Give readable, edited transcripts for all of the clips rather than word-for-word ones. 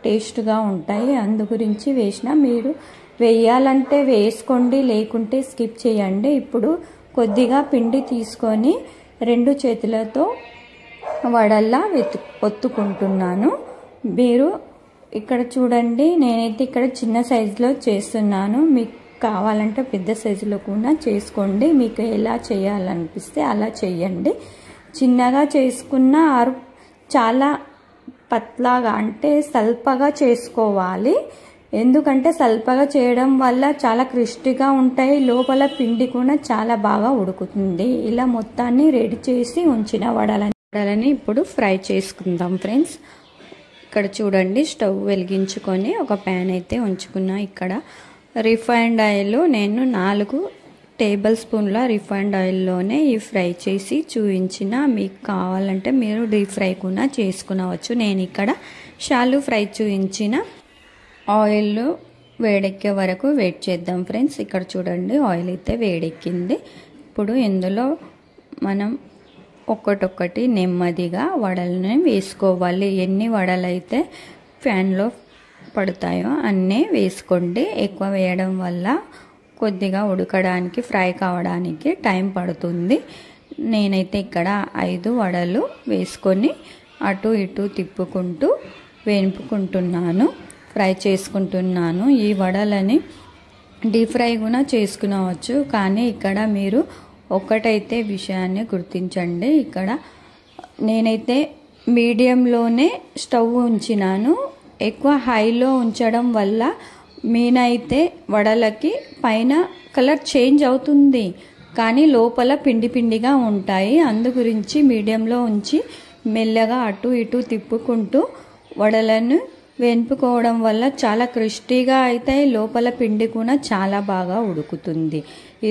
టేస్ట్గా ఉంటాయి. అందు గురించి వేసిన. మీరు వేయాలంటే వేసుకోండి, లేకుంటే స్కిప్ చేయండి. ఇప్పుడు కొద్దిగా పిండి తీసుకొని 2 చేతులతో వడల్లా ఒత్తుకుంటున్నాను. మీరు ఇక్కడ చూడండి, నేనైతే ఇక్కడ చిన్న సైజులో చేస్తున్నాను. మీకు కావాలంటే పెద్ద సైజులో కూడా చేసుకోండి. మీకు ఎలా చేయాలనిపిస్తే అలా చేయండి. చిన్నగా చేసుకున్న చాలా పత్లాగా అంటే సల్పగా చేసుకోవాలి. ఎందుకంటే సల్పగా చేయడం వల్ల చాలా క్రిస్పీగా ఉంటాయి. లోపల పిండి కూడా చాలా బాగా ఉడుకుతుంది. ఇలా మొత్తాన్ని రెడీ చేసి ఉంచిన వడలని ఇప్పుడు ఫ్రై చేసుకుందాం ఫ్రెండ్స్. ఇక్కడ చూడండి, స్టవ్ వెలిగించుకొని ఒక ప్యాన్ అయితే ఉంచుకున్నా. ఇక్కడ రిఫైండ్ ఆయిల్ నేను 4 టేబుల్ స్పూన్ల రిఫైండ్ ఆయిల్లోనే ఈ ఫ్రై చేసి చూపించిన. మీకు కావాలంటే మీరు డీప్ ఫ్రై కూడా చేసుకునవచ్చు. నేను ఇక్కడ షాలో ఫ్రై చూపించిన. ఆయిల్ వేడెక్కే వరకు వెయిట్ చేద్దాం ఫ్రెండ్స్. ఇక్కడ చూడండి, ఆయిల్ అయితే వేడెక్కింది. ఇప్పుడు ఇందులో మనం ఒక్కొక్కటి నెమ్మదిగా వడలని వేసుకోవాలి. ఎన్ని వడలు అయితే ప్యాన్లో పడతాయో అన్నీ వేసుకోండి. ఎక్కువ వేయడం వల్ల కొద్దిగా ఉడకడానికి, ఫ్రై కావడానికి టైం పడుతుంది. నేనైతే ఇక్కడ 5 వడలు వేసుకొని అటు ఇటు తిప్పుకుంటూ వేపుకుంటున్నాను, ఫ్రై చేసుకుంటున్నాను. ఈ వడలని డీప్ ఫ్రై కూడా చేసుకునవచ్చు. కానీ ఇక్కడ మీరు ఒకటైతే విషయాన్ని గుర్తించండి. ఇక్కడ నేనైతే మీడియంలోనే స్టవ్ ఉంచినాను. ఎక్కువ హైలో ఉంచడం వల్ల మీనైతే వడలకి పైన కలర్ చేంజ్ అవుతుంది, కానీ లోపల పిండి పిండిగా ఉంటాయి. అందు గురించి మీడియంలో ఉంచి మెల్లగా అటు ఇటు తిప్పుకుంటూ వడలను వేపుకోవడం వల్ల చాలా క్రిస్పీగా అవుతాయి. లోపల పిండి కూడా చాలా బాగా ఉడుకుతుంది.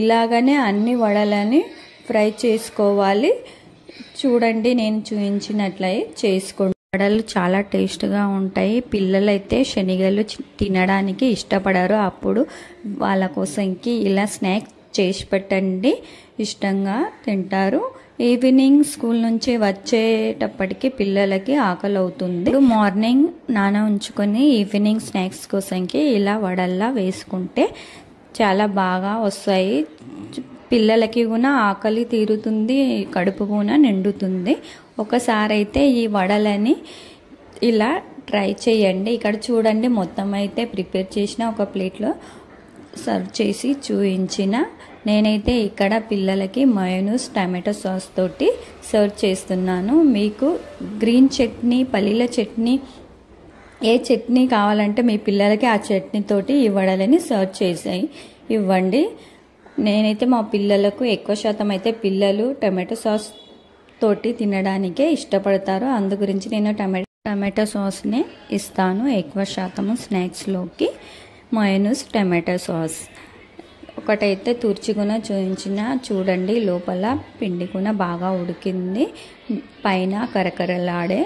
ఇలాగనే అన్ని వడలని ఫ్రై చేసుకోవాలి. చూడండి, నేను చూపించినట్లయి చేసుకోండి. వడలు చాలా టేస్ట్గా ఉంటాయి. పిల్లలైతే శనగలు తినడానికి ఇష్టపడరు. అప్పుడు వాళ్ళ కోసంకి ఇలా స్నాక్స్ చేసి పెట్టండి, ఇష్టంగా తింటారు. ఈవినింగ్ స్కూల్ నుంచి వచ్చేటప్పటికి పిల్లలకి ఆకలి అవుతుంది. మార్నింగ్ నాన ఉంచుకొని ఈవినింగ్ స్నాక్స్ కోసంకి ఇలా వడల్లా వేసుకుంటే చాలా బాగా వస్తాయి. పిల్లలకి కూడా ఆకలి తీరుతుంది, కడుపు కూడా నిండుతుంది. ఒకసారి అయితే ఈ వడలని ఇలా ట్రై చేయండి. ఇక్కడ చూడండి, మొత్తం అయితే ప్రిపేర్ చేసిన ఒక ప్లేట్లో సర్వ్ చేసి చూపించిన. నేనైతే ఇక్కడ పిల్లలకి మయోనీస్ టమాటో సాస్ తోటి సర్వ్ చేస్తున్నాను. మీకు గ్రీన్ చట్నీ, పల్లీల చట్నీ, ఏ చట్నీ కావాలంటే మీ పిల్లలకి ఆ చట్నీ తోటి ఈ వడలని సర్వ్ చేసి ఇవ్వండి. నేనైతే మా పిల్లలకు ఎక్కువ శాతం అయితే పిల్లలు టమాటో సాస్ తోటి తినడానికే ఇష్టపడతారు. అందు గురించి నేను టమాటో సాస్నే ఇస్తాను ఎక్కువ శాతము స్నాక్స్లోకి. మయోనీస్ టమాటో సాస్ ఒకటైతే తుర్చిగున చూపించిన. చూడండి, లోపల పిండి కూడా బాగా ఉడికింది. పైన కరకరలాడే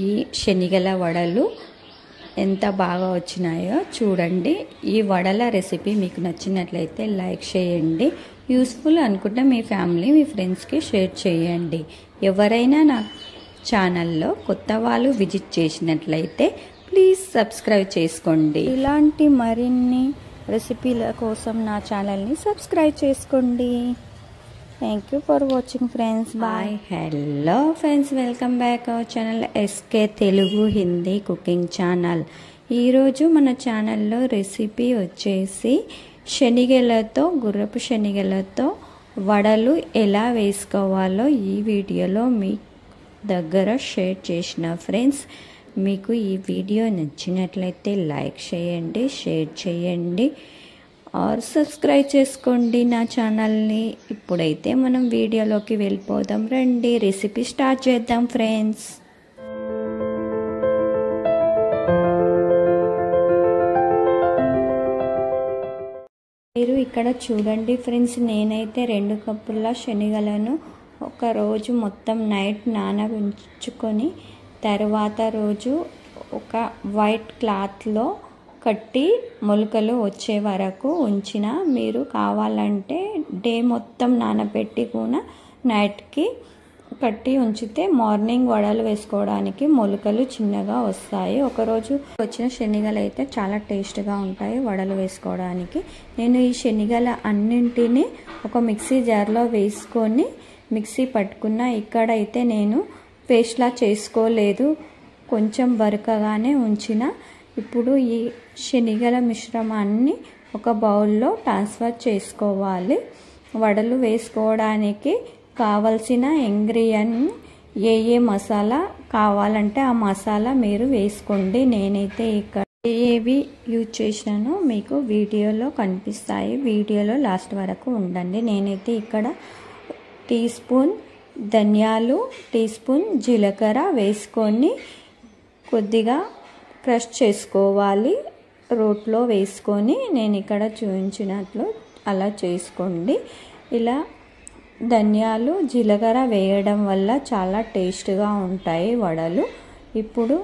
ఈ శనగల వడలు ఎంత బాగా వచ్చినాయో చూడండి. ఈ వడల రెసిపీ మీకు నచ్చినట్లయితే లైక్ చేయండి. యూస్ఫుల్ అనుకుంటే మీ ఫ్యామిలీ, మీ ఫ్రెండ్స్కి షేర్ చేయండి. ఎవరైనా నా ఛానల్లో కొత్త వాళ్ళు విజిట్ చేసినట్లయితే ప్లీజ్ సబ్స్క్రైబ్ చేసుకోండి. ఇలాంటి మరిన్ని రెసిపీల కోసం నా ఛానల్ని సబ్స్క్రైబ్ చేసుకోండి. Thank you for watching friends. Bye. Hello friends, welcome back our channel SK Telugu Hindi cooking channel. ఈరోజు మన ఛానల్లో రెసిపీ వచ్చేసి శనగలతో, గుర్రపు శనగలతో వడలు ఎలా వేసుకోవాలో ఈ వీడియోలో మీ దగ్గర షేర్ చేసిన ఫ్రెండ్స్. మీకు ఈ వీడియో నచ్చినట్లయితే లైక్ చేయండి, షేర్ చేయండి, ఆర్ సబ్స్క్రైబ్ చేసుకోండి నా ఛానల్ని. ఇప్పుడైతే మనం వీడియోలోకి వెళ్ళిపోదాం. రండి, రెసిపీ స్టార్ట్ చేద్దాం ఫ్రెండ్స్. మీరు ఇక్కడ చూడండి ఫ్రెండ్స్, నేనైతే 2 కప్పుల శనగలను ఒక రోజు మొత్తం నైట్ నానబెట్టుకొని తర్వాత రోజు ఒక వైట్ క్లాత్లో కట్టి మొలకలు వచ్చే వరకు ఉంచిన. మీరు కావాలంటే డే మొత్తం నానబెట్టి కూడా నైట్కి కట్టి ఉంచితే మార్నింగ్ వడలు వేసుకోవడానికి మొలకలు చిన్నగా వస్తాయి. ఒకరోజు వచ్చిన శనగలు అయితే చాలా టేస్ట్గా ఉంటాయి వడలు వేసుకోవడానికి. నేను ఈ శనగల అన్నింటినీ ఒక మిక్సీ జార్లో వేసుకొని మిక్సీ పట్టుకున్న. ఇక్కడైతే నేను పేస్ట్లా చేసుకోలేదు, కొంచెం బరకగానే ఉంచిన. ఇప్పుడు ఈ శనగల మిశ్రమాన్ని ఒక బౌల్లో ట్రాన్స్ఫర్ చేసుకోవాలి. వడలు వేసుకోవడానికి కావలసిన ఇంగ్రీడియంట్ ఏ మసాలా కావాలంటే ఆ మసాలా మీరు వేసుకోండి. నేనైతే ఇక్కడ ఏవి యూజ్ చేసినానో మీకు వీడియోలో కనిపిస్తాయి. వీడియోలో లాస్ట్ వరకు ఉండండి. నేనైతే ఇక్కడ టీ స్పూన్ ధనియాలు, టీ స్పూన్ జీలకర్ర వేసుకొని కొద్దిగా క్రష్ చేసుకోవాలి. రోట్లో వేసుకొని నేను ఇక్కడ చూపించినట్లు అలా చేసుకోండి. ఇలా ధనియాలు జీలకర్ర వేయడం వల్ల చాలా టేస్ట్గా ఉంటాయి వడలు. ఇప్పుడు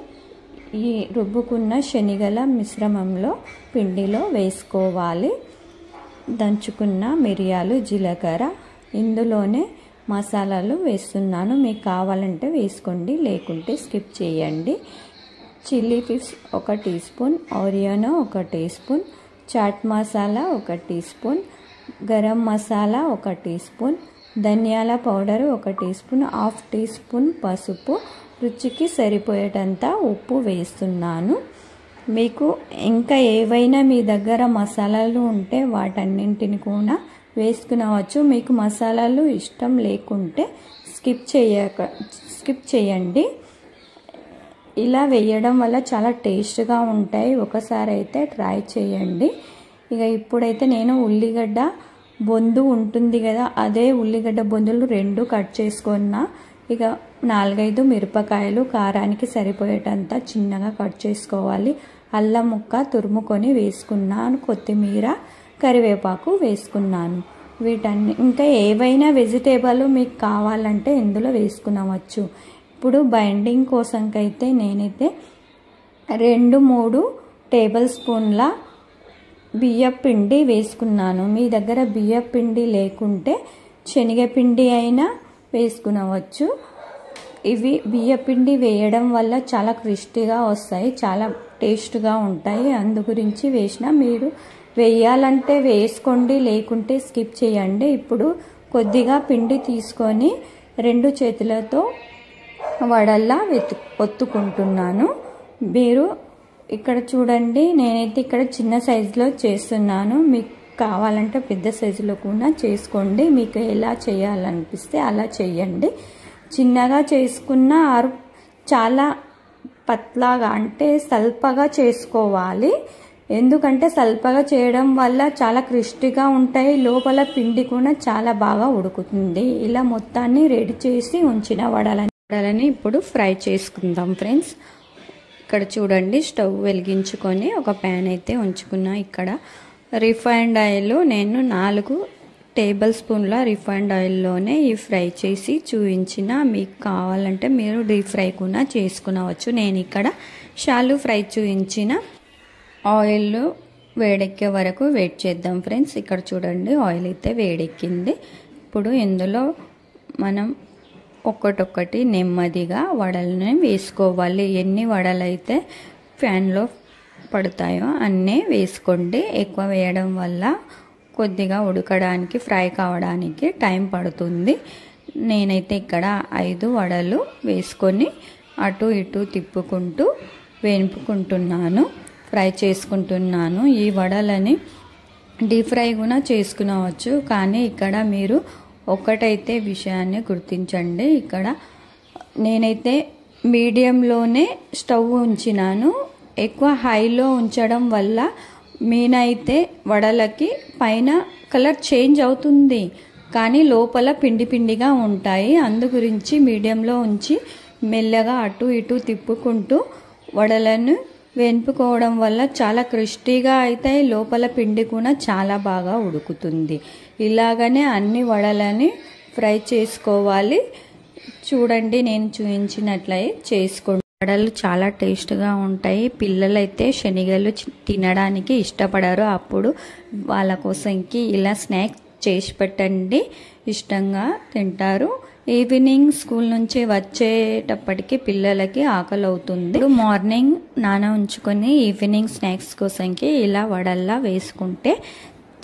ఈ రుబ్బుకున్న శనగల మిశ్రమంలో పిండిలో వేసుకోవాలి. దంచుకున్న మిరియాలు, జీలకర్ర, ఇందులోనే మసాలాలు వేస్తున్నాను. మీకు కావాలంటే వేసుకోండి, లేకుంటే స్కిప్ చేయండి. Chilli flakes 1 teaspoon, oregano 1 teaspoon, chaat masala 1 teaspoon, garam masala 1 teaspoon, ధనియాల powder 1 teaspoon, half teaspoon పసుపు, రుచికి సరిపోయేటంత ఉప్పు వేస్తున్నాను. మీకు ఇంకా ఏవైనా మీ దగ్గర మసాలాలు ఉంటే వాటన్నింటిని కూడా వేసుకునవచ్చు. మీకు మసాలాలు ఇష్టం లేకుంటే స్కిప్ చేయండి. ఇలా వేయడం వల్ల చాలా టేస్ట్గా ఉంటాయి. ఒకసారి అయితే ట్రై చేయండి. ఇక ఇప్పుడైతే నేను ఉల్లిగడ్డ బొందు ఉంటుంది కదా, అదే ఉల్లిగడ్డ బొందులు 2 కట్ చేసుకున్నా. ఇక 4-5 మిరపకాయలు కారానికి సరిపోయేటంత చిన్నగా కట్ చేసుకోవాలి. అల్లం ముక్క తురుముకొని వేసుకున్నాను. కొత్తిమీర, కరివేపాకు వేసుకున్నాను. వీటన్ని ఇంకా ఏవైనా వెజిటేబుల్ మీకు కావాలంటే ఇందులో వేసుకునవచ్చు. ఇప్పుడు బైండింగ్ కోసంకైతే నేనైతే 2-3 టేబుల్ స్పూన్ల బియ్యపిండి వేసుకున్నాను. మీ దగ్గర బియ్యపిండి లేకుంటే శనగపిండి అయినా వేసుకునవచ్చు. ఇవి బియ్యపిండి వేయడం వల్ల చాలా క్రిస్పీగా వస్తాయి, చాలా టేస్ట్గా ఉంటాయి. అందు గురించి వేసిన. మీరు వేయాలంటే వేసుకోండి, లేకుంటే స్కిప్ చేయండి. ఇప్పుడు కొద్దిగా పిండి తీసుకొని 2 చేతులతో వడల్లా ఒత్తుకుంటున్నాను. మీరు ఇక్కడ చూడండి, నేనైతే ఇక్కడ చిన్న సైజులో చేస్తున్నాను. మీకు కావాలంటే పెద్ద సైజులో కూడా చేసుకోండి. మీకు ఎలా చేయాలనిపిస్తే అలా చేయండి. చిన్నగా చేసుకున్న చాలా పత్లాగా అంటే సల్పగా చేసుకోవాలి. ఎందుకంటే సల్పగా చేయడం వల్ల చాలా క్రిస్పీగా ఉంటాయి. లోపల పిండి కూడా చాలా బాగా ఉడుకుతుంది. ఇలా మొత్తాన్ని రెడీ చేసి ఉంచిన వడలని ఇప్పుడు ఫ్రై చేసుకుందాం ఫ్రెండ్స్. ఇక్కడ చూడండి, స్టవ్ వెలిగించుకొని ఒక ప్యాన్ అయితే ఉంచుకున్నా. ఇక్కడ రిఫైండ్ ఆయిల్ నేను 4 టేబుల్ స్పూన్ల రిఫైండ్ ఆయిల్లోనే ఈ ఫ్రై చేసి చూపించిన. మీకు కావాలంటే మీరు డీప్ ఫ్రై కూడా చేసుకునవచ్చు. నేను ఇక్కడ షాలు ఫ్రై చూపించిన. ఆయిల్ వేడెక్కే వరకు వెయిట్ చేద్దాం ఫ్రెండ్స్. ఇక్కడ చూడండి, ఆయిల్ అయితే వేడెక్కింది. ఇప్పుడు ఇందులో మనం ఒక్కొక్కటి నెమ్మదిగా వడలని వేసుకోవాలి. ఎన్ని వడలు అయితే ప్యాన్లో పడతాయో అన్నీ వేసుకోండి. ఎక్కువ వేయడం వల్ల కొద్దిగా ఉడకడానికి, ఫ్రై కావడానికి టైం పడుతుంది. నేనైతే ఇక్కడ 5 వడలు వేసుకొని అటు ఇటు తిప్పుకుంటూ వేపుకుంటున్నాను, ఫ్రై చేసుకుంటున్నాను. ఈ వడలని డీప్ ఫ్రై కూడా చేసుకునవచ్చు. కానీ ఇక్కడ మీరు ఒకటైతే విషయాన్ని గుర్తించండి. ఇక్కడ నేనైతే మీడియంలోనే స్టవ్ ఉంచినాను. ఎక్కువ హైలో ఉంచడం వల్ల మీనైతే వడలకి పైన కలర్ చేంజ్ అవుతుంది, కానీ లోపల పిండి పిండిగా ఉంటాయి. అందు గురించి మీడియంలో ఉంచి మెల్లగా అటు ఇటు తిప్పుకుంటూ వడలను వేపుకోవడం వల్ల చాలా క్రిస్పీగా అవుతాయి. లోపల పిండి కూడా చాలా బాగా ఉడుకుతుంది. ఇలాగనే అన్ని వడలని ఫ్రై చేసుకోవాలి. చూడండి, నేను చూపించినట్లయి చేసుకోండి. వడలు చాలా టేస్ట్గా ఉంటాయి. పిల్లలైతే శనగలు తినడానికి ఇష్టపడరు. అప్పుడు వాళ్ళ కోసంకి ఇలా స్నాక్స్ చేసి పెట్టండి, ఇష్టంగా తింటారు. ఈవినింగ్ స్కూల్ నుంచి వచ్చేటప్పటికి పిల్లలకి ఆకలి అవుతుంది. మార్నింగ్ నాన ఉంచుకొని ఈవినింగ్ స్నాక్స్ కోసంకి ఇలా వడల్లా వేసుకుంటే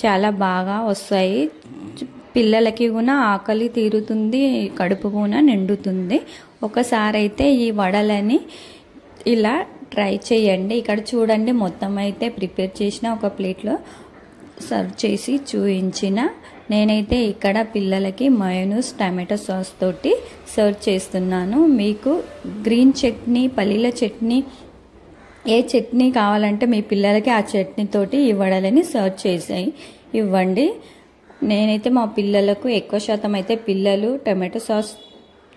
చాలా బాగా వస్తాయి. పిల్లలకి కూడా ఆకలి తీరుతుంది, కడుపు కూడా నిండుతుంది. ఒకసారి అయితే ఈ వడలని ఇలా ట్రై చేయండి. ఇక్కడ చూడండి, మొత్తం అయితే ప్రిపేర్ చేసిన ఒక ప్లేట్లో సర్వ్ చేసి చూపించిన. నేనైతే ఇక్కడ పిల్లలకి మయోనీస్ టమాటో సాస్ తోటి సర్వ్ చేస్తున్నాను. మీకు గ్రీన్ చట్నీ, పల్లీల చట్నీ, ఏ చట్నీ కావాలంటే మీ పిల్లలకి ఆ చట్నీ తోటి ఈ వడలని సర్వ్ చేసి ఇవ్వండి. నేనైతే మా పిల్లలకు ఎక్కువ శాతం అయితే పిల్లలు టమాటో సాస్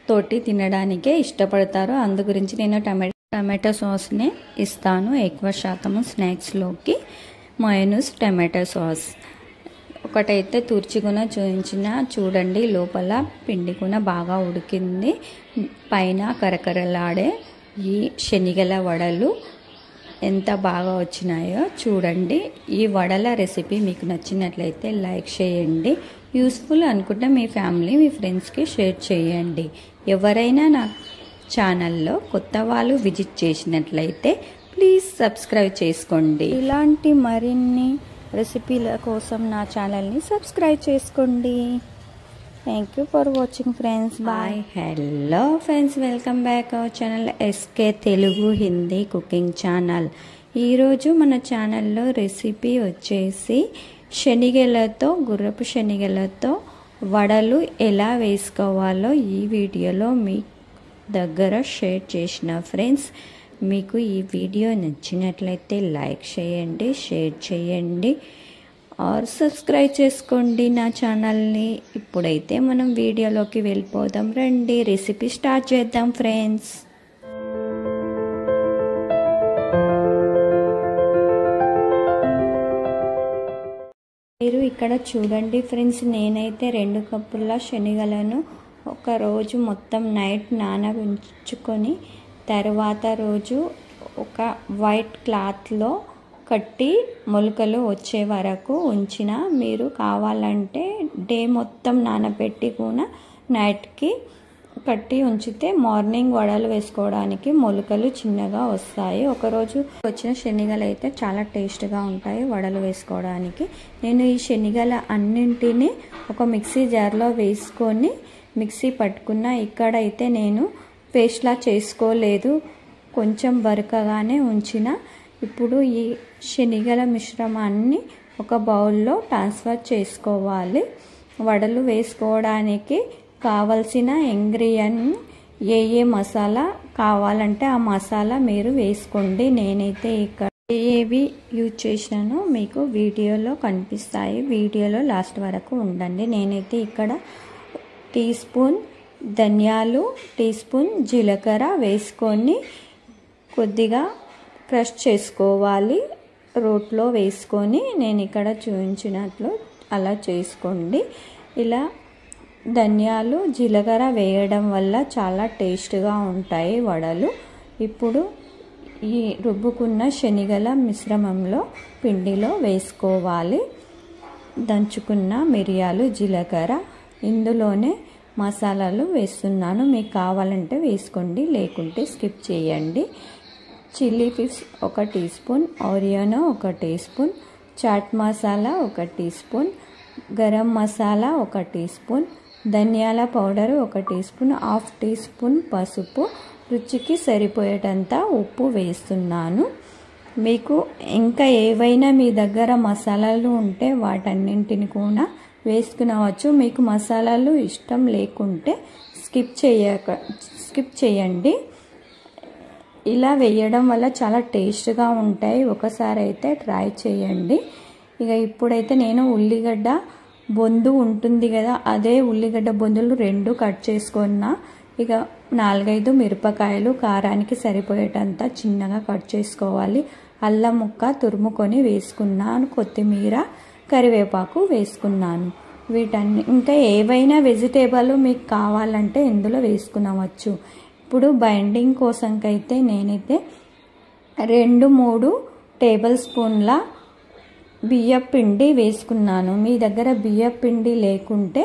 తోటి తినడానికే ఇష్టపడతారు. అందు గురించి నేను టమాటో సాస్నే ఇస్తాను ఎక్కువ శాతము స్నాక్స్లోకి. మయోనీస్ టమాటో సాస్ ఒకటైతే తుర్చిగున చూపించిన. చూడండి, లోపల పిండి కూడా బాగా ఉడికింది. పైన కరకరలాడే ఈ శనగల వడలు ఎంత బాగా వచ్చినాయో చూడండి. ఈ వడల రెసిపీ మీకు నచ్చినట్లయితే లైక్ చేయండి. యూస్ఫుల్ అనుకుంటే మీ ఫ్యామిలీ, మీ ఫ్రెండ్స్కి షేర్ చేయండి. ఎవరైనా నా ఛానల్లో కొత్త వాళ్ళు విజిట్ చేసినట్లయితే ప్లీజ్ సబ్స్క్రైబ్ చేసుకోండి. ఇలాంటి మరిన్ని రెసిపీల కోసం నా ఛానల్ని సబ్స్క్రైబ్ చేసుకోండి. Thank you for watching friends. Bye. Hello friends, welcome back our channel SK Telugu Hindi cooking channel. ఈరోజు మన ఛానల్లో రెసిపీ వచ్చేసి శనగలతో, గుర్రపు శనగలతో వడలు ఎలా వేసుకోవాలో ఈ వీడియోలో మీ దగ్గర షేర్ చేసిన ఫ్రెండ్స్. మీకు ఈ వీడియో నచ్చినట్లయితే లైక్ చేయండి, షేర్ చేయండి, ఆర్ సబ్స్క్రైబ్ చేసుకోండి నా ఛానల్ని. ఇప్పుడైతే మనం వీడియోలోకి వెళ్ళిపోదాం. రండి, రెసిపీ స్టార్ట్ చేద్దాం ఫ్రెండ్స్. మీరు ఇక్కడ చూడండి ఫ్రెండ్స్, నేనైతే 2 కప్పుల శనగలను ఒక రోజు మొత్తం నైట్ నానబెట్టుకొని తర్వాత రోజు ఒక వైట్ క్లాత్లో కట్టి మొలకలు వచ్చే వరకు ఉంచిన. మీరు కావాలంటే డే మొత్తం నానబెట్టి కూడా నైట్కి కట్టి ఉంచితే మార్నింగ్ వడలు వేసుకోవడానికి మొలకలు చిన్నగా వస్తాయి. ఒకరోజు వచ్చిన శనగలు అయితే చాలా టేస్ట్గా ఉంటాయి వడలు వేసుకోవడానికి. నేను ఈ శనగల అన్నింటినీ ఒక మిక్సీ జార్లో వేసుకొని మిక్సీ పట్టుకున్న. ఇక్కడైతే నేను పేస్ట్లా చేసుకోలేదు, కొంచెం బరకగానే ఉంచిన. ఇప్పుడు ఈ శనగల మిశ్రమాన్ని ఒక బౌల్లో ట్రాన్స్ఫర్ చేసుకోవాలి. వడలు వేసుకోవడానికి కావలసిన ఇంగ్రీడియంట్ ఏ మసాలా కావాలంటే ఆ మసాలా మీరు వేసుకోండి. నేనైతే ఇక్కడ ఏవి యూజ్ చేసినానో మీకు వీడియోలో కనిపిస్తాయి. వీడియోలో లాస్ట్ వరకు ఉండండి. నేనైతే ఇక్కడ టీ స్పూన్ ధనియాలు, టీ స్పూన్ జీలకర్ర వేసుకొని కొద్దిగా క్రష్ చేసుకోవాలి. రోట్లో వేసుకొని నేను ఇక్కడ చూపించినట్లు అలా చేసుకోండి. ఇలా ధనియాలు, జీలకర్ర వేయడం వల్ల చాలా టేస్ట్గా ఉంటాయి వడలు. ఇప్పుడు ఈ రుబ్బుకున్న శనగల మిశ్రమంలో పిండిలో వేసుకోవాలి. దంచుకున్న మిరియాలు, జీలకర్ర, ఇందులోనే మసాలాలు వేస్తున్నాను. మీకు కావాలంటే వేసుకోండి, లేకుంటే స్కిప్ చేయండి. Chilli flakes 1 teaspoon, oregano 1 teaspoon, chaat masala 1 teaspoon, garam masala 1 teaspoon, ధనియాల powder 1 teaspoon, 1/2 teaspoon పసుపు, రుచికి సరిపోయేటంత ఉప్పు వేస్తున్నాను. మీకు ఇంకా ఏవైనా మీ దగ్గర మసాలాలు ఉంటే వాటన్నింటిని కూడా వేసుకునవచ్చు. మీకు మసాలాలు ఇష్టం లేకుంటే స్కిప్ చేయండి. ఇలా వేయడం వల్ల చాలా టేస్ట్గా ఉంటాయి. ఒకసారి అయితే ట్రై చేయండి. ఇక ఇప్పుడైతే నేను ఉల్లిగడ్డ బొందు ఉంటుంది కదా, అదే ఉల్లిగడ్డ బొందులు 2 కట్ చేసుకున్నా. ఇక 4-5 మిరపకాయలు కారానికి సరిపోయేటంత చిన్నగా కట్ చేసుకోవాలి. అల్లం ముక్క తురుముకొని వేసుకున్నాను. కొత్తిమీర, కరివేపాకు వేసుకున్నాను. వీటన్ని ఇంకా ఏవైనా వెజిటేబుల్ మీకు కావాలంటే ఇందులో వేసుకునవచ్చు. ఇప్పుడు బైండింగ్ కోసంకైతే నేనైతే 2-3 టేబుల్ స్పూన్ల బియ్యపిండి వేసుకున్నాను. మీ దగ్గర బియ్యపిండి లేకుంటే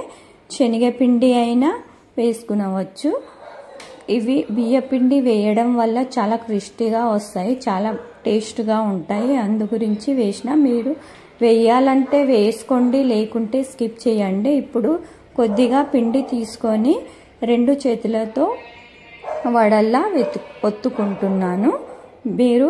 శనగపిండి అయినా వేసుకునవచ్చు. ఇవి బియ్యపిండి వేయడం వల్ల చాలా క్రిస్పీగా వస్తాయి, చాలా టేస్ట్గా ఉంటాయి. అందు గురించి వేసిన. మీరు వేయాలంటే వేసుకోండి, లేకుంటే స్కిప్ చేయండి. ఇప్పుడు కొద్దిగా పిండి తీసుకొని 2 చేతులతో వడల్లా ఒత్తుకుంటున్నాను. మీరు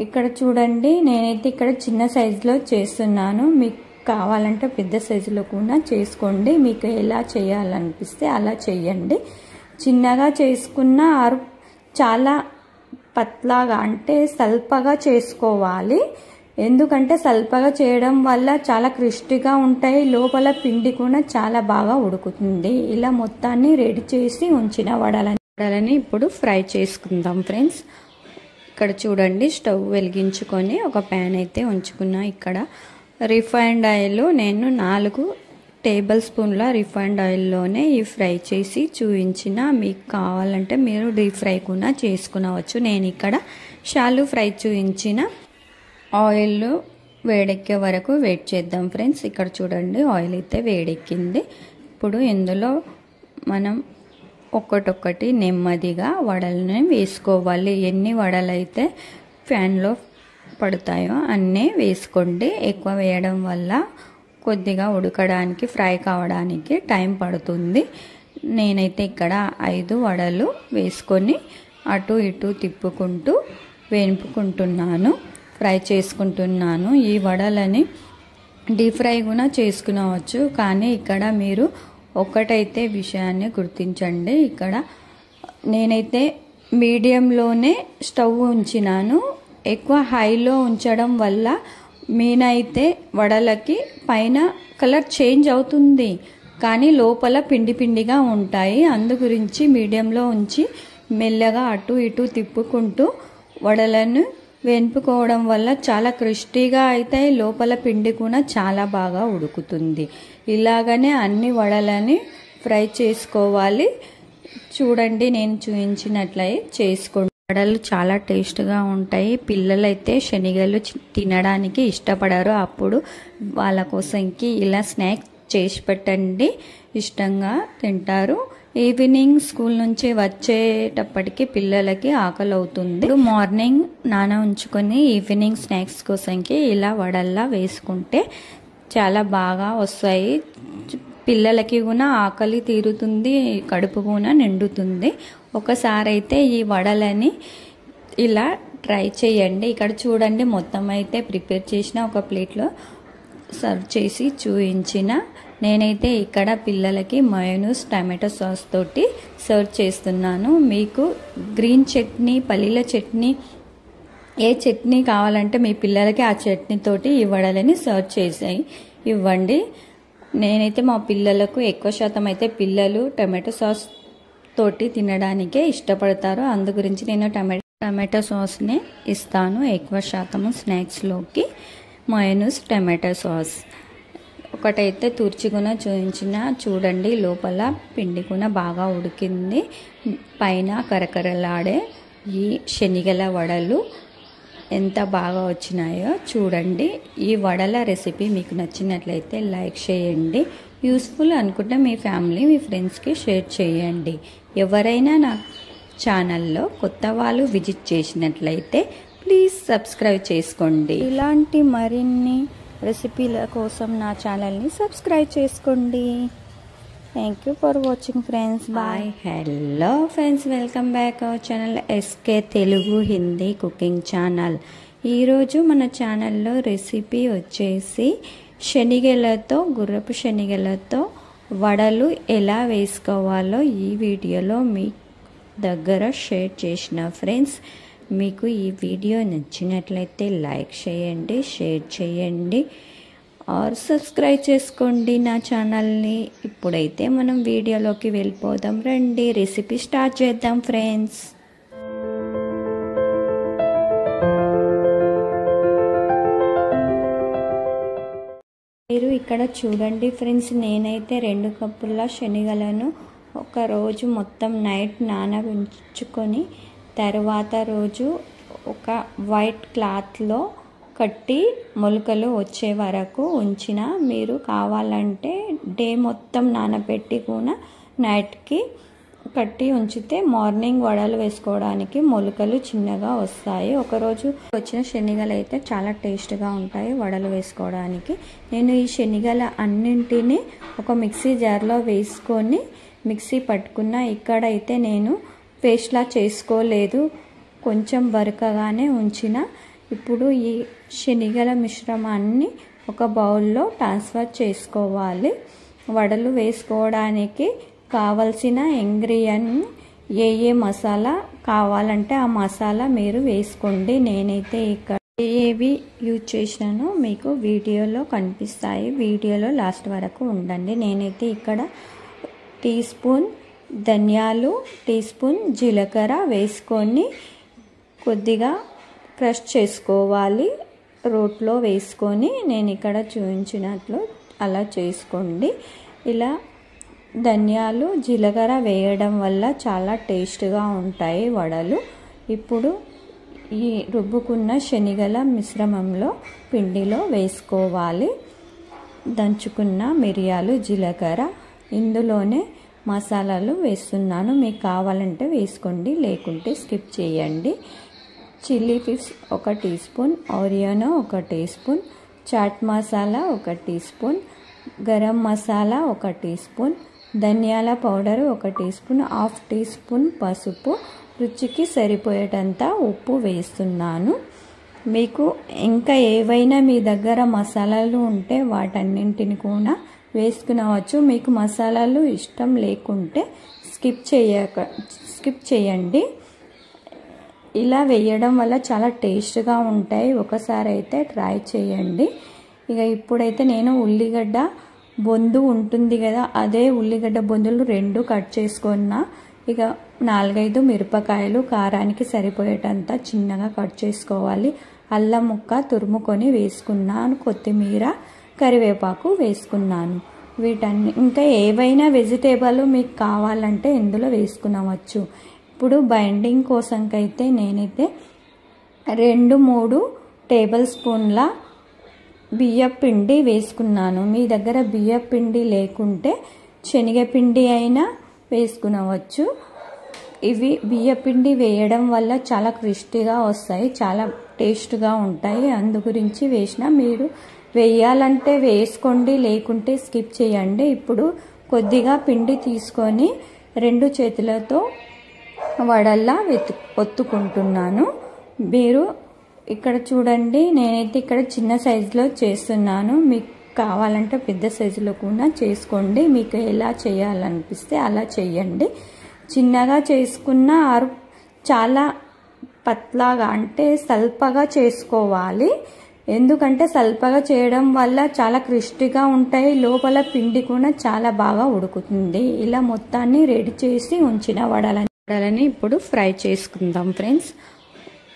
ఇక్కడ చూడండి, నేనైతే ఇక్కడ చిన్న సైజులో చేస్తున్నాను. మీకు కావాలంటే పెద్ద సైజులో కూడా చేసుకోండి. మీకు ఎలా చేయాలనిపిస్తే అలా చేయండి. చిన్నగా చేసుకున్న చాలా పత్లాగా అంటే సల్పగా చేసుకోవాలి. ఎందుకంటే సల్పగా చేయడం వల్ల చాలా క్రిస్పీగా ఉంటాయి, లోపల పిండి కూడా చాలా బాగా ఉడుకుతుంది. ఇలా మొత్తాన్ని రెడీ చేసి ఉంచిన వడలని ఇప్పుడు ఫ్రై చేసుకుందాం ఫ్రెండ్స్. ఇక్కడ చూడండి, స్టవ్ వెలిగించుకొని ఒక ప్యాన్ అయితే ఉంచుకున్నా. ఇక్కడ రిఫైండ్ ఆయిల్ నేను 4 టేబుల్ స్పూన్ల రిఫైండ్ ఆయిల్లోనే ఈ ఫ్రై చేసి చూపించిన. మీకు కావాలంటే మీరు డీప్ ఫ్రై కూడా చేసుకునవచ్చు. నేను ఇక్కడ షాలో ఫ్రై చూపించిన. ఆయిల్ వేడెక్కే వరకు వెయిట్ చేద్దాం ఫ్రెండ్స్. ఇక్కడ చూడండి, ఆయిల్ అయితే వేడెక్కింది. ఇప్పుడు ఇందులో మనం ఒక్కొక్కటి నెమ్మదిగా వడలని వేసుకోవాలి. ఎన్ని వడలు అయితే ప్యాన్లో పడతాయో అన్నీ వేసుకోండి. ఎక్కువ వేయడం వల్ల కొద్దిగా ఉడకడానికి, ఫ్రై కావడానికి టైం పడుతుంది. నేనైతే ఇక్కడ 5 వడలు వేసుకొని అటు ఇటు తిప్పుకుంటూ వేపుకుంటున్నాను, ఫ్రై చేసుకుంటున్నాను. ఈ వడలని డీప్ ఫ్రై కూడా చేసుకునవచ్చు. కానీ ఇక్కడ మీరు ఒకటైతే విషయాన్ని గుర్తించండి. ఇక్కడ నేనైతే మీడియంలోనే స్టవ్ ఉంచినాను. ఎక్కువ హైలో ఉంచడం వల్ల మీనైతే వడలకి పైన కలర్ చేంజ్ అవుతుంది, కానీ లోపల పిండి పిండిగా ఉంటాయి. అందు గురించి మీడియంలో ఉంచి మెల్లగా అటు ఇటు తిప్పుకుంటూ వడలను వేపుకోవడం వల్ల చాలా క్రిస్పీగా అవుతాయి, లోపల పిండి కూడా చాలా బాగా ఉడుకుతుంది. ఇలాగనే అన్ని వడలని ఫ్రై చేసుకోవాలి. చూడండి, నేను చూపించినట్లయి చేసుకోండి. వడలు చాలా టేస్ట్గా ఉంటాయి. పిల్లలైతే శనగలు తినడానికి ఇష్టపడరు. అప్పుడు వాళ్ళ కోసంకి ఇలా స్నాక్స్ చేసి పెట్టండి, ఇష్టంగా తింటారు. ఈవినింగ్ స్కూల్ నుంచి వచ్చేటప్పటికి పిల్లలకి ఆకలి అవుతుంది. మార్నింగ్ నాన ఉంచుకొని ఈవినింగ్ స్నాక్స్ కోసంకి ఇలా వడల్లా వేసుకుంటే చాలా బాగా వస్తాయి. పిల్లలకి కూడా ఆకలి తీరుతుంది, కడుపు కూడా నిండుతుంది. ఒకసారి అయితే ఈ వడలని ఇలా ట్రై చేయండి. ఇక్కడ చూడండి, మొత్తం అయితే ప్రిపేర్ చేసిన ఒక ప్లేట్లో సర్వ్ చేసి చూపించిన. నేనైతే ఇక్కడ పిల్లలకి మయోనీస్ టమాటో సాస్ తోటి సర్వ్ చేస్తున్నాను. మీకు గ్రీన్ చట్నీ, పల్లీల చట్నీ, ఏ చట్నీ కావాలంటే మీ పిల్లలకి ఆ చట్నీ తోటి ఈ వడలని సర్వ్ చేసి ఇవ్వండి. నేనైతే మా పిల్లలకు ఎక్కువ శాతం అయితే పిల్లలు టమాటో సాస్ తోటి తినడానికే ఇష్టపడతారు. అందు గురించి నేను టమాటో సాస్నే ఇస్తాను ఎక్కువ శాతము స్నాక్స్లోకి. మయోనీస్ టమాటో సాస్ ఒకటైతే తుర్చిగున చూపించిన. చూడండి, లోపల పిండి కూడా బాగా ఉడికింది. పైన కరకరలాడే ఈ శనగల వడలు ఎంత బాగా వచ్చినాయో చూడండి. ఈ వడల రెసిపీ మీకు నచ్చినట్లయితే లైక్ చేయండి. యూస్ఫుల్ అనుకుంటే మీ ఫ్యామిలీ, మీ ఫ్రెండ్స్కి షేర్ చేయండి. ఎవరైనా నా ఛానల్లో కొత్త వాళ్ళు విజిట్ చేసినట్లయితే ప్లీజ్ సబ్స్క్రైబ్ చేసుకోండి. ఇలాంటి మరిన్ని రెసిపీల కోసం నా ఛానల్ని సబ్స్క్రైబ్ చేసుకోండి. Thank you for watching friends. Bye. Hello friends, welcome back our channel SK Telugu Hindi cooking channel. ఈరోజు మన ఛానల్లో రెసిపీ వచ్చేసి శనగలతో, గుర్రపు శనగలతో వడలు ఎలా వేసుకోవాలో ఈ వీడియోలో మీ దగ్గర షేర్ చేసిన ఫ్రెండ్స్. మీకు ఈ వీడియో నచ్చినట్లయితే లైక్ చేయండి, షేర్ చేయండి, ఆర్ సబ్స్క్రైబ్ చేసుకోండి నా ఛానల్ని. ఇప్పుడైతే మనం వీడియోలోకి వెళ్ళిపోదాం. రండి, రెసిపీ స్టార్ట్ చేద్దాం ఫ్రెండ్స్. మీరు ఇక్కడ చూడండి ఫ్రెండ్స్, నేనైతే 2 కప్పుల శనగలను ఒక రోజు మొత్తం నైట్ నానబెట్టుకొని తర్వాత రోజు ఒక వైట్ క్లాత్లో కట్టి మొలకలు వచ్చే వరకు ఉంచిన. మీరు కావాలంటే డే మొత్తం నానబెట్టి కూడా నైట్కి కట్టి ఉంచితే మార్నింగ్ వడలు వేసుకోవడానికి మొలకలు చిన్నగా వస్తాయి. ఒకరోజు వచ్చిన శనగలు అయితే చాలా టేస్ట్గా ఉంటాయి వడలు వేసుకోవడానికి. నేను ఈ శనగల అన్నింటినీ ఒక మిక్సీ జార్లో వేసుకొని మిక్సీ పట్టుకున్న. ఇక్కడైతే నేను పేస్ట్లా చేసుకోలేదు, కొంచెం బరకగానే ఉంచిన. ఇప్పుడు ఈ శనగల మిశ్రమాన్ని ఒక బౌల్లో ట్రాన్స్ఫర్ చేసుకోవాలి. వడలు వేసుకోవడానికి కావలసిన ఇంగ్రీడియంట్ ఏ మసాలా కావాలంటే ఆ మసాలా మీరు వేసుకోండి. నేనైతే ఇక్కడ ఏవి యూజ్ చేసినానో మీకు వీడియోలో కనిపిస్తాయి. వీడియోలో లాస్ట్ వరకు ఉండండి. నేనైతే ఇక్కడ టీ స్పూన్ ధనియాలు, టీ స్పూన్ జీలకర్ర వేసుకొని కొద్దిగా క్రష్ చేసుకోవాలి. రోట్లో వేసుకొని నేను ఇక్కడ చూపించినట్లు అలా చేసుకోండి. ఇలా ధనియాలు జీలకర్ర వేయడం వల్ల చాలా టేస్ట్గా ఉంటాయి వడలు. ఇప్పుడు ఈ రుబ్బుకున్న శనగల మిశ్రమంలో పిండిలో వేసుకోవాలి. దంచుకున్న మిరియాలు, జీలకర్ర, ఇందులోనే మసాలాలు వేస్తున్నాను. మీకు కావాలంటే వేసుకోండి, లేకుంటే స్కిప్ చేయండి. Chilli flakes 1 teaspoon, oregano 1 teaspoon, chaat masala 1 teaspoon, garam masala 1 teaspoon, ధనియాల powder 1 teaspoon, half teaspoon పసుపు, రుచికి సరిపోయేటంత ఉప్పు వేస్తున్నాను. మీకు ఇంకా ఏవైనా మీ దగ్గర మసాలాలు ఉంటే వాటన్నింటిని కూడా వేసుకునవచ్చు. మీకు మసాలాలు ఇష్టం లేకుంటే స్కిప్ చేయండి. ఇలా వేయడం వల్ల చాలా టేస్ట్గా ఉంటాయి. ఒకసారి అయితే ట్రై చేయండి. ఇక ఇప్పుడైతే నేను ఉల్లిగడ్డ బొందు ఉంటుంది కదా, అదే ఉల్లిగడ్డ బొందులు 2 కట్ చేసుకున్నా. ఇక 4-5 మిరపకాయలు కారానికి సరిపోయేటంత చిన్నగా కట్ చేసుకోవాలి. అల్లం ముక్క తురుముకొని వేసుకున్నాను. కొత్తిమీర, కరివేపాకు వేసుకున్నాను. వీటన్ని ఇంకా ఏవైనా వెజిటేబుల్ మీకు కావాలంటే ఇందులో వేసుకునవచ్చు. ఇప్పుడు బైండింగ్ కోసంకైతే నేనైతే 2-3 టేబుల్ స్పూన్ల బియ్యపిండి వేసుకున్నాను. మీ దగ్గర బియ్యపిండి లేకుంటే శనగపిండి అయినా వేసుకునవచ్చు. ఇవి బియ్యపిండి వేయడం వల్ల చాలా క్రిస్పీగా వస్తాయి, చాలా టేస్ట్గా ఉంటాయి. అందు గురించి వేసిన. మీరు వేయాలంటే వేసుకోండి, లేకుంటే స్కిప్ చేయండి. ఇప్పుడు కొద్దిగా పిండి తీసుకొని 2 చేతులతో వడల్లా ఒత్తుకుంటున్నాను. మీరు ఇక్కడ చూడండి, నేనైతే ఇక్కడ చిన్న సైజులో చేస్తున్నాను. మీకు కావాలంటే పెద్ద సైజులో కూడా చేసుకోండి. మీకు ఎలా చేయాలనిపిస్తే అలా చేయండి. చిన్నగా చేసుకున్న చాలా పత్లాగా అంటే సల్పగా చేసుకోవాలి. ఎందుకంటే సల్పగా చేయడం వల్ల చాలా క్రిస్పీగా ఉంటాయి. లోపల పిండి కూడా చాలా బాగా ఉడుకుతుంది. ఇలా మొత్తాన్ని రెడీ చేసి ఉంచిన వడలని ఇప్పుడు ఫ్రై చేసుకుందాం ఫ్రెండ్స్.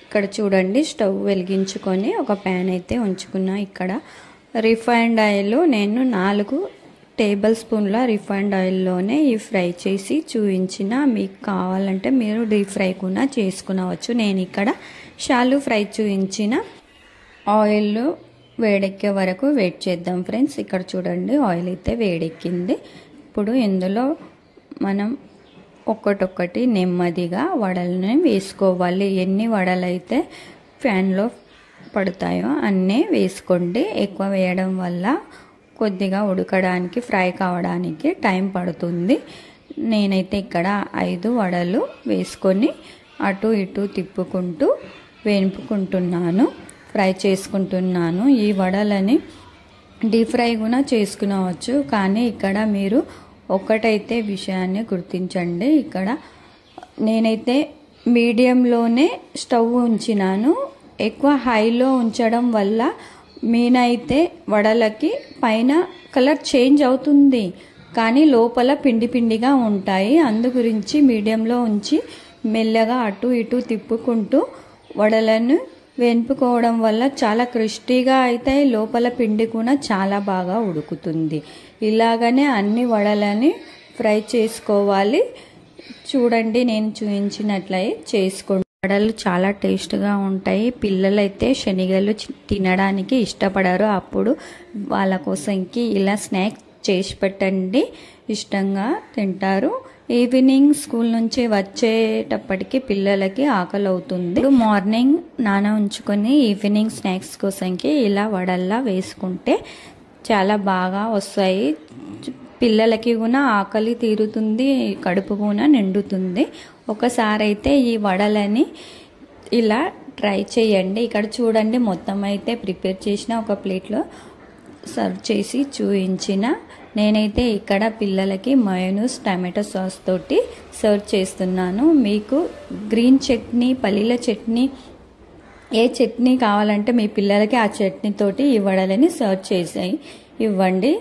ఇక్కడ చూడండి, స్టవ్ వెలిగించుకొని ఒక ప్యాన్ అయితే ఉంచుకున్నా. ఇక్కడ రిఫైండ్ ఆయిల్ నేను 4 టేబుల్ స్పూన్ల రిఫైండ్ ఆయిల్లోనే ఈ ఫ్రై చేసి చూపించిన. మీకు కావాలంటే మీరు డీప్ ఫ్రై కూడా చేసుకునవచ్చు. నేను ఇక్కడ షాలు ఫ్రై చూపించిన. ఆయిల్ వేడెక్కే వరకు వెయిట్ చేద్దాం ఫ్రెండ్స్. ఇక్కడ చూడండి, ఆయిల్ అయితే వేడెక్కింది. ఇప్పుడు ఇందులో మనం ఒక్కొక్కటి నెమ్మదిగా వడలని వేసుకోవాలి. ఎన్ని వడలైతే ప్యాన్లో పడతాయో అన్నీ వేసుకోండి. ఎక్కువ వేయడం వల్ల కొద్దిగా ఉడకడానికి, ఫ్రై కావడానికి టైం పడుతుంది. నేనైతే ఇక్కడ 5 వడలు వేసుకొని అటు ఇటు తిప్పుకుంటూ వేపుకుంటున్నాను, ఫ్రై చేసుకుంటున్నాను. ఈ వడలని డీప్ ఫ్రై కూడా చేసుకునవచ్చు. కానీ ఇక్కడ మీరు ఒకటైతే విషయాన్ని గుర్తించండి. ఇక్కడ నేనైతే మీడియంలోనే స్టవ్ ఉంచినాను. ఎక్కువ హైలో ఉంచడం వల్ల మీనైతే వడలకి పైన కలర్ చేంజ్ అవుతుంది, కానీ లోపల పిండి పిండిగా ఉంటాయి. అందు గురించి మీడియంలో ఉంచి మెల్లగా అటు ఇటు తిప్పుకుంటూ వడలను వేపుకోవడం వల్ల చాలా క్రిస్పీగా అవుతాయి. లోపల పిండి కూడా చాలా బాగా ఉడుకుతుంది. ఇలాగనే అన్ని వడలని ఫ్రై చేసుకోవాలి. చూడండి, నేను చూపించినట్లయి చేసుకోండి. వడలు చాలా టేస్ట్గా ఉంటాయి. పిల్లలైతే శనగలు తినడానికి ఇష్టపడరు. అప్పుడు వాళ్ళ కోసంకి ఇలా స్నాక్స్ చేసి పెట్టండి, ఇష్టంగా తింటారు. ఈవినింగ్ స్కూల్ నుంచి వచ్చేటప్పటికి పిల్లలకి ఆకలి అవుతుంది. మార్నింగ్ నాన ఉంచుకొని ఈవినింగ్ స్నాక్స్ కోసంకి ఇలా వడల్లా వేసుకుంటే చాలా బాగా వస్తాయి. పిల్లలకి కూడా ఆకలి తీరుతుంది, కడుపు కూడా నిండుతుంది. ఒకసారి అయితే ఈ వడలని ఇలా ట్రై చేయండి. ఇక్కడ చూడండి, మొత్తం అయితే ప్రిపేర్ చేసిన ఒక ప్లేట్లో సర్వ్ చేసి చూపించిన. నేనైతే ఇక్కడ పిల్లలకి మయోనీస్ టమాటో సాస్ తోటి సర్వ్ చేస్తున్నాను. మీకు గ్రీన్ చట్నీ, పల్లీల చట్నీ, ఏ చట్నీ కావాలంటే మీ పిల్లలకి ఆ చట్నీ తోటి ఈ వడలని సర్వ్ చేసి ఇవ్వండి.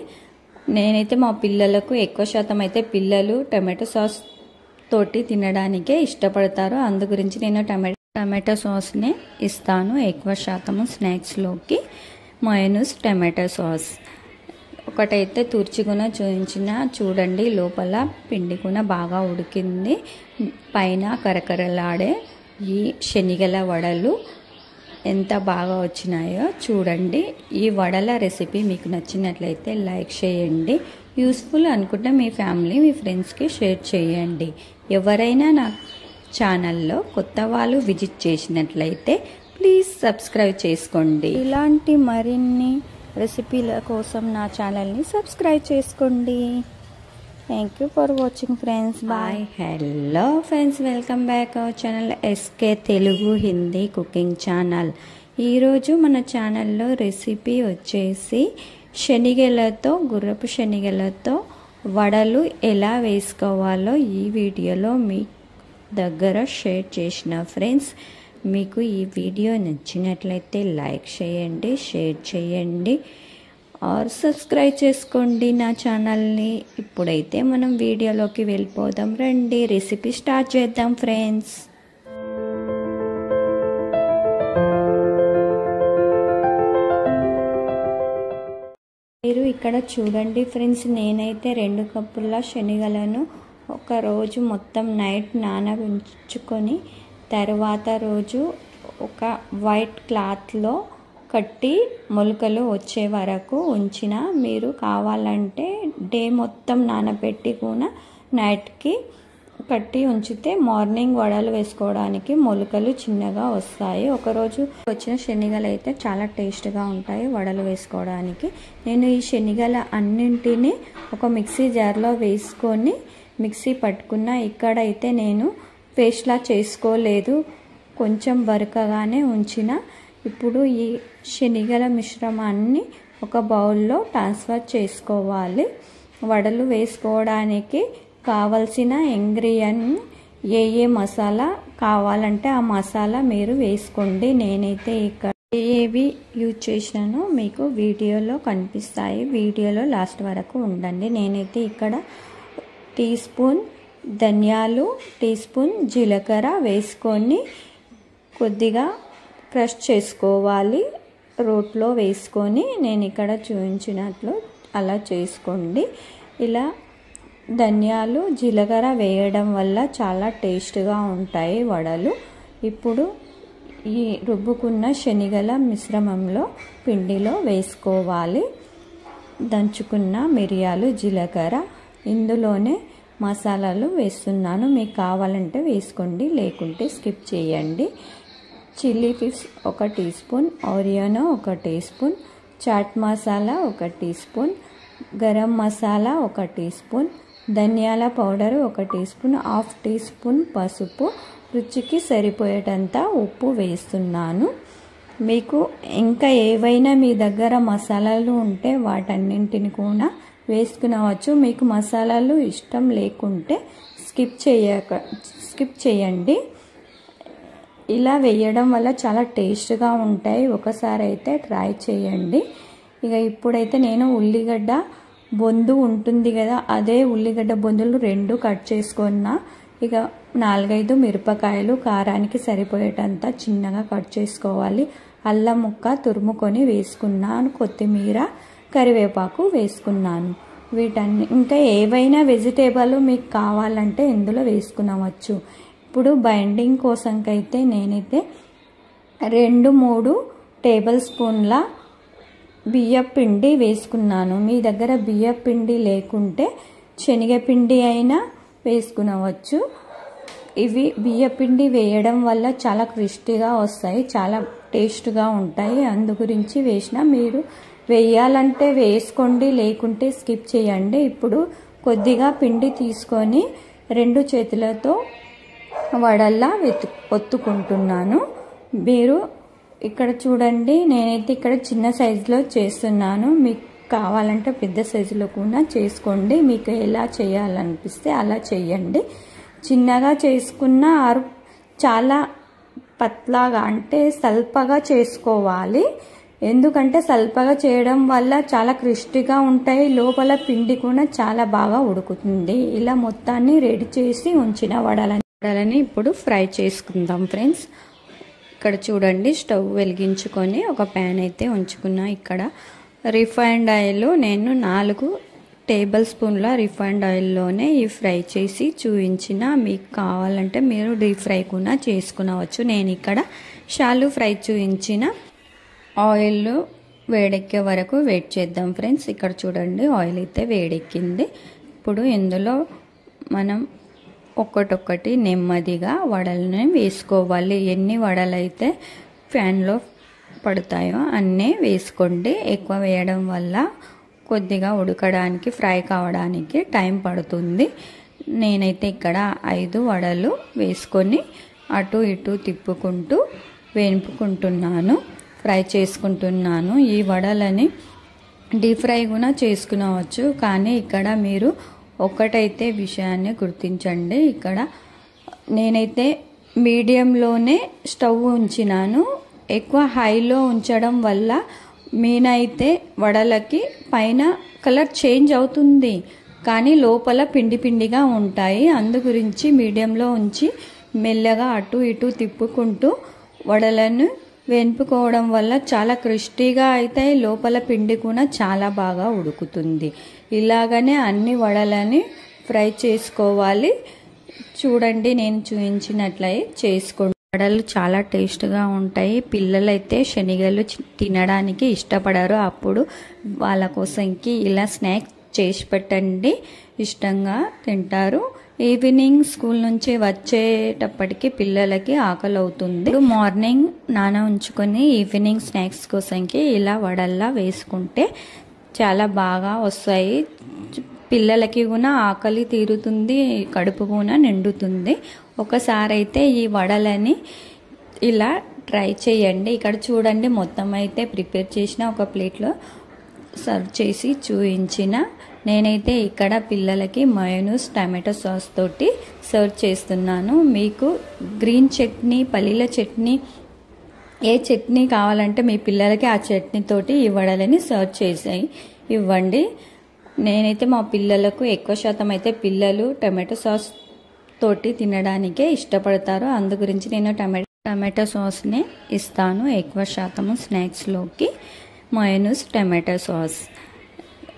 నేనైతే మా పిల్లలకు ఎక్కువ శాతం అయితే పిల్లలు టమాటో సాస్ తోటి తినడానికే ఇష్టపడతారు. అందు గురించి నేను టమాటో సాస్నే ఇస్తాను ఎక్కువ శాతము స్నాక్స్లోకి. మయోనీస్ టమాటో సాస్ ఒకటైతే తుర్చిగున చూపించిన. చూడండి, లోపల పిండి కూడా బాగా ఉడికింది. పైన కరకరలాడే ఈ శనగల వడలు ఎంత బాగా వచ్చినాయో చూడండి. ఈ వడల రెసిపీ మీకు నచ్చినట్లయితే లైక్ చేయండి. యూస్ఫుల్ అనుకుంటే మీ ఫ్యామిలీ, మీ ఫ్రెండ్స్కి షేర్ చేయండి. ఎవరైనా నా ఛానల్లో కొత్త వాళ్ళు విజిట్ చేసినట్లయితే ప్లీజ్ సబ్స్క్రైబ్ చేసుకోండి. ఇలాంటి మరిన్ని రెసిపీల కోసం నా ఛానల్ని సబ్స్క్రైబ్ చేసుకోండి. Thank you for watching friends. Bye. Hello friends, welcome back our channel SK Telugu Hindi cooking channel. ఈరోజు మన ఛానల్లో రెసిపీ వచ్చేసి శనగలతో, గుర్రపు శనగలతో వడలు ఎలా వేసుకోవాలో ఈ వీడియోలో మీ దగ్గర షేర్ చేసిన ఫ్రెండ్స్. మీకు ఈ వీడియో నచ్చినట్లయితే లైక్ చేయండి, షేర్ చేయండి, ఆర్ సబ్స్క్రైబ్ చేసుకోండి నా ఛానల్ని. ఇప్పుడైతే మనం వీడియోలోకి వెళ్ళిపోదాం. రండి, రెసిపీ స్టార్ట్ చేద్దాం ఫ్రెండ్స్. మీరు ఇక్కడ చూడండి ఫ్రెండ్స్, నేనైతే 2 కప్పుల శనగలను ఒక రోజు మొత్తం నైట్ నానబెట్టుకొని తర్వాత రోజు ఒక వైట్ క్లాత్లో కట్టి మొలకలు వచ్చే వరకు ఉంచిన. మీరు కావాలంటే డే మొత్తం నానబెట్టి కూడా నైట్కి కట్టి ఉంచితే మార్నింగ్ వడలు వేసుకోవడానికి మొలకలు చిన్నగా వస్తాయి. ఒకరోజు వచ్చిన శనగలు అయితే చాలా టేస్ట్గా ఉంటాయి వడలు వేసుకోవడానికి. నేను ఈ శనగల అన్నింటినీ ఒక మిక్సీ జార్లో వేసుకొని మిక్సీ పట్టుకున్న. ఇక్కడైతే నేను పేస్ట్లా చేసుకోలేదు, కొంచెం బరకగానే ఉంచిన. ఇప్పుడు ఈ శనగల మిశ్రమాన్ని ఒక బౌల్లో ట్రాన్స్ఫర్ చేసుకోవాలి. వడలు వేసుకోవడానికి కావలసిన ఇంగ్రీడియంట్ ఏ మసాలా కావాలంటే ఆ మసాలా మీరు వేసుకోండి. నేనైతే ఇక్కడ ఏవి యూజ్ చేసినానో మీకు వీడియోలో కనిపిస్తాయి. వీడియోలో లాస్ట్ వరకు ఉండండి. నేనైతే ఇక్కడ టీ స్పూన్ ధనియాలు, టీ స్పూన్ జీలకర్ర వేసుకొని కొద్దిగా క్రష్ చేసుకోవాలి. రోట్లో వేసుకొని నేను ఇక్కడ చూపించినట్లు అలా చేసుకోండి. ఇలా ధనియాలు, జీలకర్ర వేయడం వల్ల చాలా టేస్ట్గా ఉంటాయి వడలు. ఇప్పుడు ఈ రుబ్బుకున్న శనగల మిశ్రమంలో పిండిలో వేసుకోవాలి. దంచుకున్న మిరియాలు, జీలకర్ర, ఇందులోనే మసాలాలు వేస్తున్నాను. మీకు కావాలంటే వేసుకోండి, లేకుంటే స్కిప్ చేయండి. Chilli flakes 1 teaspoon, oregano 1 teaspoon, chaat masala 1 teaspoon, garam masala 1 teaspoon, ధనియాల powder 1 teaspoon, 1/2 teaspoon పసుపు, రుచికి సరిపోయేటంత ఉప్పు వేస్తున్నాను. మీకు ఇంకా ఏవైనా మీ దగ్గర మసాలాలు ఉంటే వాటన్నింటిని కూడా వేసుకునవచ్చు. మీకు మసాలాలు ఇష్టం లేకుంటే స్కిప్ చేయండి. ఇలా వేయడం వల్ల చాలా టేస్ట్గా ఉంటాయి. ఒకసారి అయితే ట్రై చేయండి. ఇక ఇప్పుడైతే నేను ఉల్లిగడ్డ బొందు ఉంటుంది కదా, అదే ఉల్లిగడ్డ బొందులు 2 కట్ చేసుకున్నా. ఇక 4-5 మిరపకాయలు కారానికి సరిపోయేటంత చిన్నగా కట్ చేసుకోవాలి. అల్లం ముక్క తురుముకొని వేసుకున్నాను. కొత్తిమీర, కరివేపాకు వేసుకున్నాను. వీటన్ని ఇంకా ఏవైనా వెజిటేబుల్ మీకు కావాలంటే ఇందులో వేసుకునవచ్చు. ఇప్పుడు బైండింగ్ కోసంకైతే నేనైతే 2-3 టేబుల్ స్పూన్ల బియ్యపిండి వేసుకున్నాను. మీ దగ్గర బియ్యపిండి లేకుంటే శనగపిండి అయినా వేసుకునవచ్చు. ఇవి బియ్యపిండి వేయడం వల్ల చాలా క్రిస్పీగా వస్తాయి, చాలా టేస్ట్గా ఉంటాయి. అందు గురించి వేసిన. మీరు వేయాలంటే వేసుకోండి, లేకుంటే స్కిప్ చేయండి. ఇప్పుడు కొద్దిగా పిండి తీసుకొని 2 చేతులతో వడల్లా ఒత్తుకుంటున్నాను. మీరు ఇక్కడ చూడండి, నేనైతే ఇక్కడ చిన్న సైజులో చేస్తున్నాను. మీకు కావాలంటే పెద్ద సైజులో కూడా చేసుకోండి. మీకు ఎలా చేయాలనిపిస్తే అలా చేయండి. చిన్నగా చేసుకున్న చాలా పత్లాగా అంటే సల్పగా చేసుకోవాలి. ఎందుకంటే సల్పగా చేయడం వల్ల చాలా క్రిస్పీగా ఉంటాయి, లోపల పిండి కూడా చాలా బాగా ఉడుకుతుంది. ఇలా మొత్తాన్ని రెడీ చేసి ఉంచిన వడలని ఇప్పుడు ఫ్రై చేసుకుందాం ఫ్రెండ్స్. ఇక్కడ చూడండి, స్టవ్ వెలిగించుకొని ఒక ప్యాన్ అయితే ఉంచుకున్నా. ఇక్కడ రిఫైండ్ ఆయిల్ నేను 4 టేబుల్ స్పూన్ల రిఫైండ్ ఆయిల్లోనే ఈ ఫ్రై చేసి చూపించిన. మీకు కావాలంటే మీరు డీప్ ఫ్రై కూడా చేసుకునవచ్చు. నేను ఇక్కడ షాలో ఫ్రై చూపించిన. ఆయిల్ వేడెక్కే వరకు వెయిట్ చేద్దాం ఫ్రెండ్స్. ఇక్కడ చూడండి, ఆయిల్ అయితే వేడెక్కింది. ఇప్పుడు ఇందులో మనం ఒక్కొక్కటి నెమ్మదిగా వడలని వేసుకోవాలి. ఎన్ని వడలు అయితే ప్యాన్లో పడతాయో అన్నీ వేసుకోండి. ఎక్కువ వేయడం వల్ల కొద్దిగా ఉడకడానికి, ఫ్రై కావడానికి టైం పడుతుంది. నేనైతే ఇక్కడ 5 వడలు వేసుకొని అటు ఇటు తిప్పుకుంటూ వేపుకుంటున్నాను, ఫ్రై చేసుకుంటున్నాను. ఈ వడలని డీప్ ఫ్రై కూడా చేసుకునవచ్చు. కానీ ఇక్కడ మీరు ఒకటైతే విషయాన్ని గుర్తించండి. ఇక్కడ నేనైతే మీడియంలోనే స్టవ్ ఉంచినాను. ఎక్కువ హైలో ఉంచడం వల్ల మీనైతే వడలకి పైన కలర్ చేంజ్ అవుతుంది, కానీ లోపల పిండి పిండిగా ఉంటాయి. అందు గురించి మీడియంలో ఉంచి మెల్లగా అటు ఇటు తిప్పుకుంటూ వడలను వేపుకోవడం వల్ల చాలా క్రిస్పీగా అవుతాయి, లోపల పిండి కూడా చాలా బాగా ఉడుకుతుంది. ఇలాగనే అన్ని వడలని ఫ్రై చేసుకోవాలి. చూడండి, నేను చూపించినట్లయి చేసుకోండి. వడలు చాలా టేస్ట్గా ఉంటాయి. పిల్లలైతే శనగలు తినడానికి ఇష్టపడరు. అప్పుడు వాళ్ళ కోసంకి ఇలా స్నాక్స్ చేసి పెట్టండి, ఇష్టంగా తింటారు. ఈవినింగ్ స్కూల్ నుంచి వచ్చేటప్పటికి పిల్లలకి ఆకలి అవుతుంది. మార్నింగ్ నాన ఉంచుకొని ఈవినింగ్ స్నాక్స్ కోసంకి ఇలా వడల్లా వేసుకుంటే చాలా బాగా వస్తాయి. పిల్లలకి కూడా ఆకలి తీరుతుంది, కడుపు కూడా నిండుతుంది. ఒకసారి అయితే ఈ వడలని ఇలా ట్రై చేయండి. ఇక్కడ చూడండి, మొత్తం అయితే ప్రిపేర్ చేసిన ఒక ప్లేట్లో సర్వ్ చేసి చూపించిన. నేనైతే ఇక్కడ పిల్లలకి మయోనీస్ టమాటో సాస్ తోటి సర్వ్ చేస్తున్నాను. మీకు గ్రీన్ చట్నీ, పల్లీల చట్నీ, ఏ చట్నీ కావాలంటే మీ పిల్లలకి ఆ చట్నీ తోటి ఈ వడలని సర్వ్ చేసి ఇవ్వండి. నేనైతే మా పిల్లలకు ఎక్కువ శాతం అయితే పిల్లలు టమాటో సాస్ తోటి తినడానికే ఇష్టపడతారు. అందు గురించి నేను టమాటో సాస్నే ఇస్తాను ఎక్కువ శాతము స్నాక్స్లోకి. మయోనీస్ టమాటో సాస్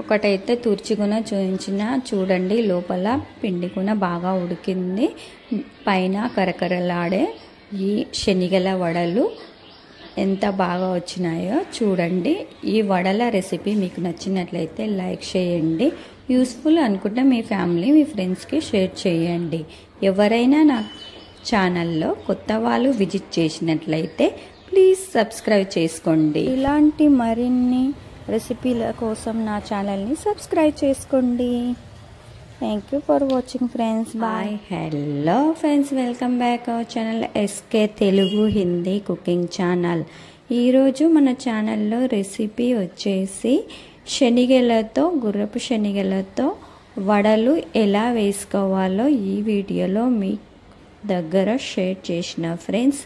ఒకటైతే తుర్చిగున చూపించిన. చూడండి, లోపల పిండి కూడా బాగా ఉడికింది. పైన కరకరలాడే ఈ శనగల వడలు ఎంత బాగా వచ్చినాయో చూడండి. ఈ వడల రెసిపీ మీకు నచ్చినట్లయితే లైక్ చేయండి. యూస్ఫుల్ అనుకుంటే మీ ఫ్యామిలీ, మీ ఫ్రెండ్స్కి షేర్ చేయండి. ఎవరైనా నా ఛానల్లో కొత్త వాళ్ళు విజిట్ చేసినట్లయితే ప్లీజ్ సబ్స్క్రైబ్ చేసుకోండి. ఇలాంటి మరిన్ని రెసిపీల కోసం నా ఛానల్ని సబ్స్క్రైబ్ చేసుకోండి. Thank you for watching friends. Bye. Hello friends, welcome back our channel SK Telugu Hindi cooking channel. ఈరోజు మన ఛానల్లో రెసిపీ వచ్చేసి శనగలతో, గుర్రపు శనగలతో వడలు ఎలా వేసుకోవాలో ఈ వీడియోలో మీ దగ్గర షేర్ చేసిన ఫ్రెండ్స్.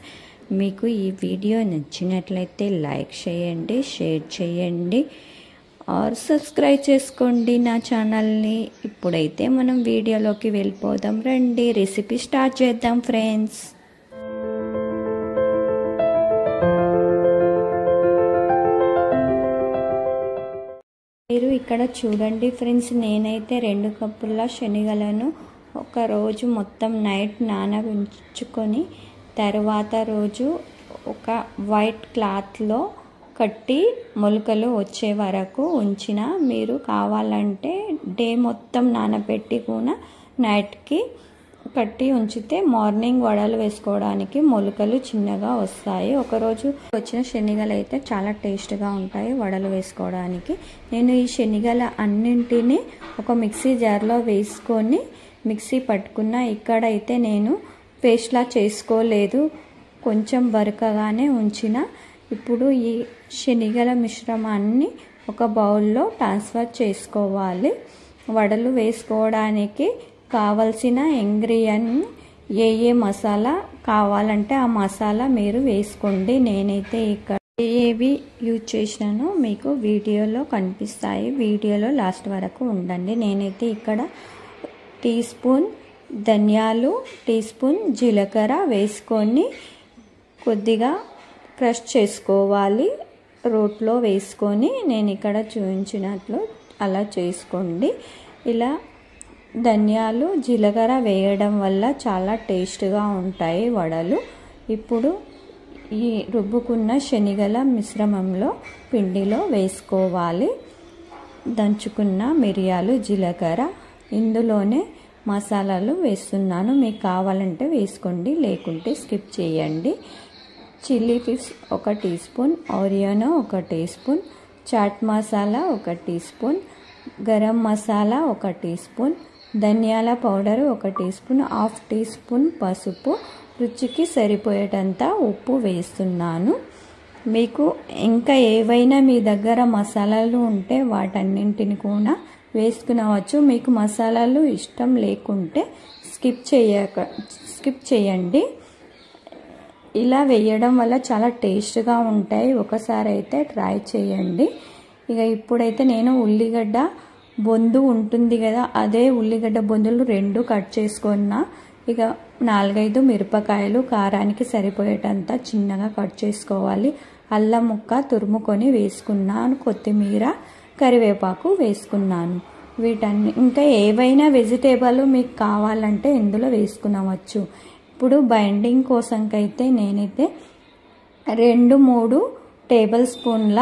మీకు ఈ వీడియో నచ్చినట్లయితే లైక్ చేయండి, షేర్ చేయండి, ఆర్ సబ్స్క్రైబ్ చేసుకోండి నా ఛానల్ని. ఇప్పుడైతే మనం వీడియోలోకి వెళ్ళిపోదాం. రండి, రెసిపీ స్టార్ట్ చేద్దాం ఫ్రెండ్స్. మీరు ఇక్కడ చూడండి ఫ్రెండ్స్, నేనైతే 2 కప్పుల శనగలను ఒక రోజు మొత్తం నైట్ నానబెట్టుకొని తర్వాత రోజు ఒక వైట్ క్లాత్లో కట్టి మొలకలు వచ్చే వరకు ఉంచిన. మీరు కావాలంటే డే మొత్తం నానబెట్టి కూడా నైట్కి కట్టి ఉంచితే మార్నింగ్ వడలు వేసుకోవడానికి మొలకలు చిన్నగా వస్తాయి. ఒకరోజు వచ్చిన శనగలు అయితే చాలా టేస్ట్గా ఉంటాయి వడలు వేసుకోవడానికి. నేను ఈ శనగల అన్నింటినీ ఒక మిక్సీ జార్లో వేసుకొని మిక్సీ పట్టుకున్న. ఇక్కడైతే నేను పేస్ట్లా చేసుకోలేదు, కొంచెం బరకగానే ఉంచిన. ఇప్పుడు ఈ శనగల మిశ్రమాన్ని ఒక బౌల్లో ట్రాన్స్ఫర్ చేసుకోవాలి. వడలు వేసుకోవడానికి కావలసిన ఇంగ్రీడియంట్ ఏ మసాలా కావాలంటే ఆ మసాలా మీరు వేసుకోండి. నేనైతే ఇక్కడ ఏవి యూజ్ చేసినానో మీకు వీడియోలో కనిపిస్తాయి. వీడియోలో లాస్ట్ వరకు ఉండండి. నేనైతే ఇక్కడ టీ స్పూన్ ధనియాలు, టీ స్పూన్ జీలకర్ర వేసుకొని కొద్దిగా క్రష్ చేసుకోవాలి. రోట్లో వేసుకొని నేను ఇక్కడ చూపించినట్లు అలా చేసుకోండి. ఇలా ధనియాలు జీలకర్ర వేయడం వల్ల చాలా టేస్ట్గా ఉంటాయి వడలు. ఇప్పుడు ఈ రుబ్బుకున్న శనగల మిశ్రమంలో పిండిలో వేసుకోవాలి. దంచుకున్న మిరియాలు, జీలకర్ర, ఇందులోనే మసాలాలు వేస్తున్నాను. మీకు కావాలంటే వేసుకోండి, లేకుంటే స్కిప్ చేయండి. Chilli flakes 1 teaspoon, oregano 1 teaspoon, chaat masala 1 teaspoon, garam masala 1 teaspoon, ధనియాల powder 1 teaspoon, 1/2 teaspoon పసుపు, రుచికి సరిపోయేటంత ఉప్పు వేస్తున్నాను. మీకు ఇంకా ఏవైనా మీ దగ్గర మసాలాలు ఉంటే వాటన్నింటిని కూడా వేసుకునవచ్చు. మీకు మసాలాలు ఇష్టం లేకుంటే స్కిప్ చేయండి. ఇలా వేయడం వల్ల చాలా టేస్ట్గా ఉంటాయి. ఒకసారి అయితే ట్రై చేయండి. ఇక ఇప్పుడైతే నేను ఉల్లిగడ్డ బొందు ఉంటుంది కదా, అదే ఉల్లిగడ్డ బొందులు 2 కట్ చేసుకున్నా. ఇక 4-5 మిరపకాయలు కారానికి సరిపోయేటంత చిన్నగా కట్ చేసుకోవాలి. అల్లం ముక్క తురుముకొని వేసుకున్నాను. కొత్తిమీర, కరివేపాకు వేసుకున్నాను. వీటన్ని ఇంకా ఏవైనా వెజిటేబుల్ మీకు కావాలంటే ఇందులో వేసుకునవచ్చు. ఇప్పుడు బైండింగ్ కోసంకైతే నేనైతే 2-3 టేబుల్ స్పూన్ల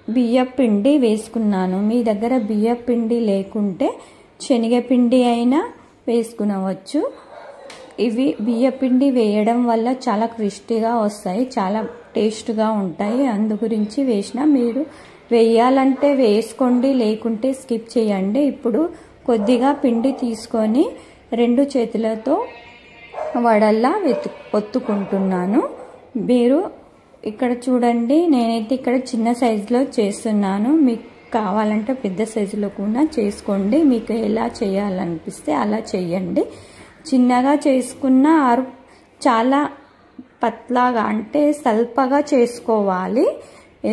బియ్యపిండి వేసుకున్నాను. మీ దగ్గర బియ్యపిండి లేకుంటే శనగపిండి అయినా వేసుకునవచ్చు. ఇవి బియ్యపిండి వేయడం వల్ల చాలా క్రిస్పీగా వస్తాయి, చాలా టేస్ట్గా ఉంటాయి. అందు గురించి వేసిన. మీరు వేయాలంటే వేసుకోండి, లేకుంటే స్కిప్ చేయండి. ఇప్పుడు కొద్దిగా పిండి తీసుకొని 2 చేతులతో వడల్లా ఒత్తుకుంటున్నాను. మీరు ఇక్కడ చూడండి, నేనైతే ఇక్కడ చిన్న సైజులో చేస్తున్నాను. మీకు కావాలంటే పెద్ద సైజులో కూడా చేసుకోండి. మీకు ఎలా చేయాలనిపిస్తే అలా చేయండి. చిన్నగా చేసుకున్న చాలా పత్లాగా అంటే సల్పగా చేసుకోవాలి.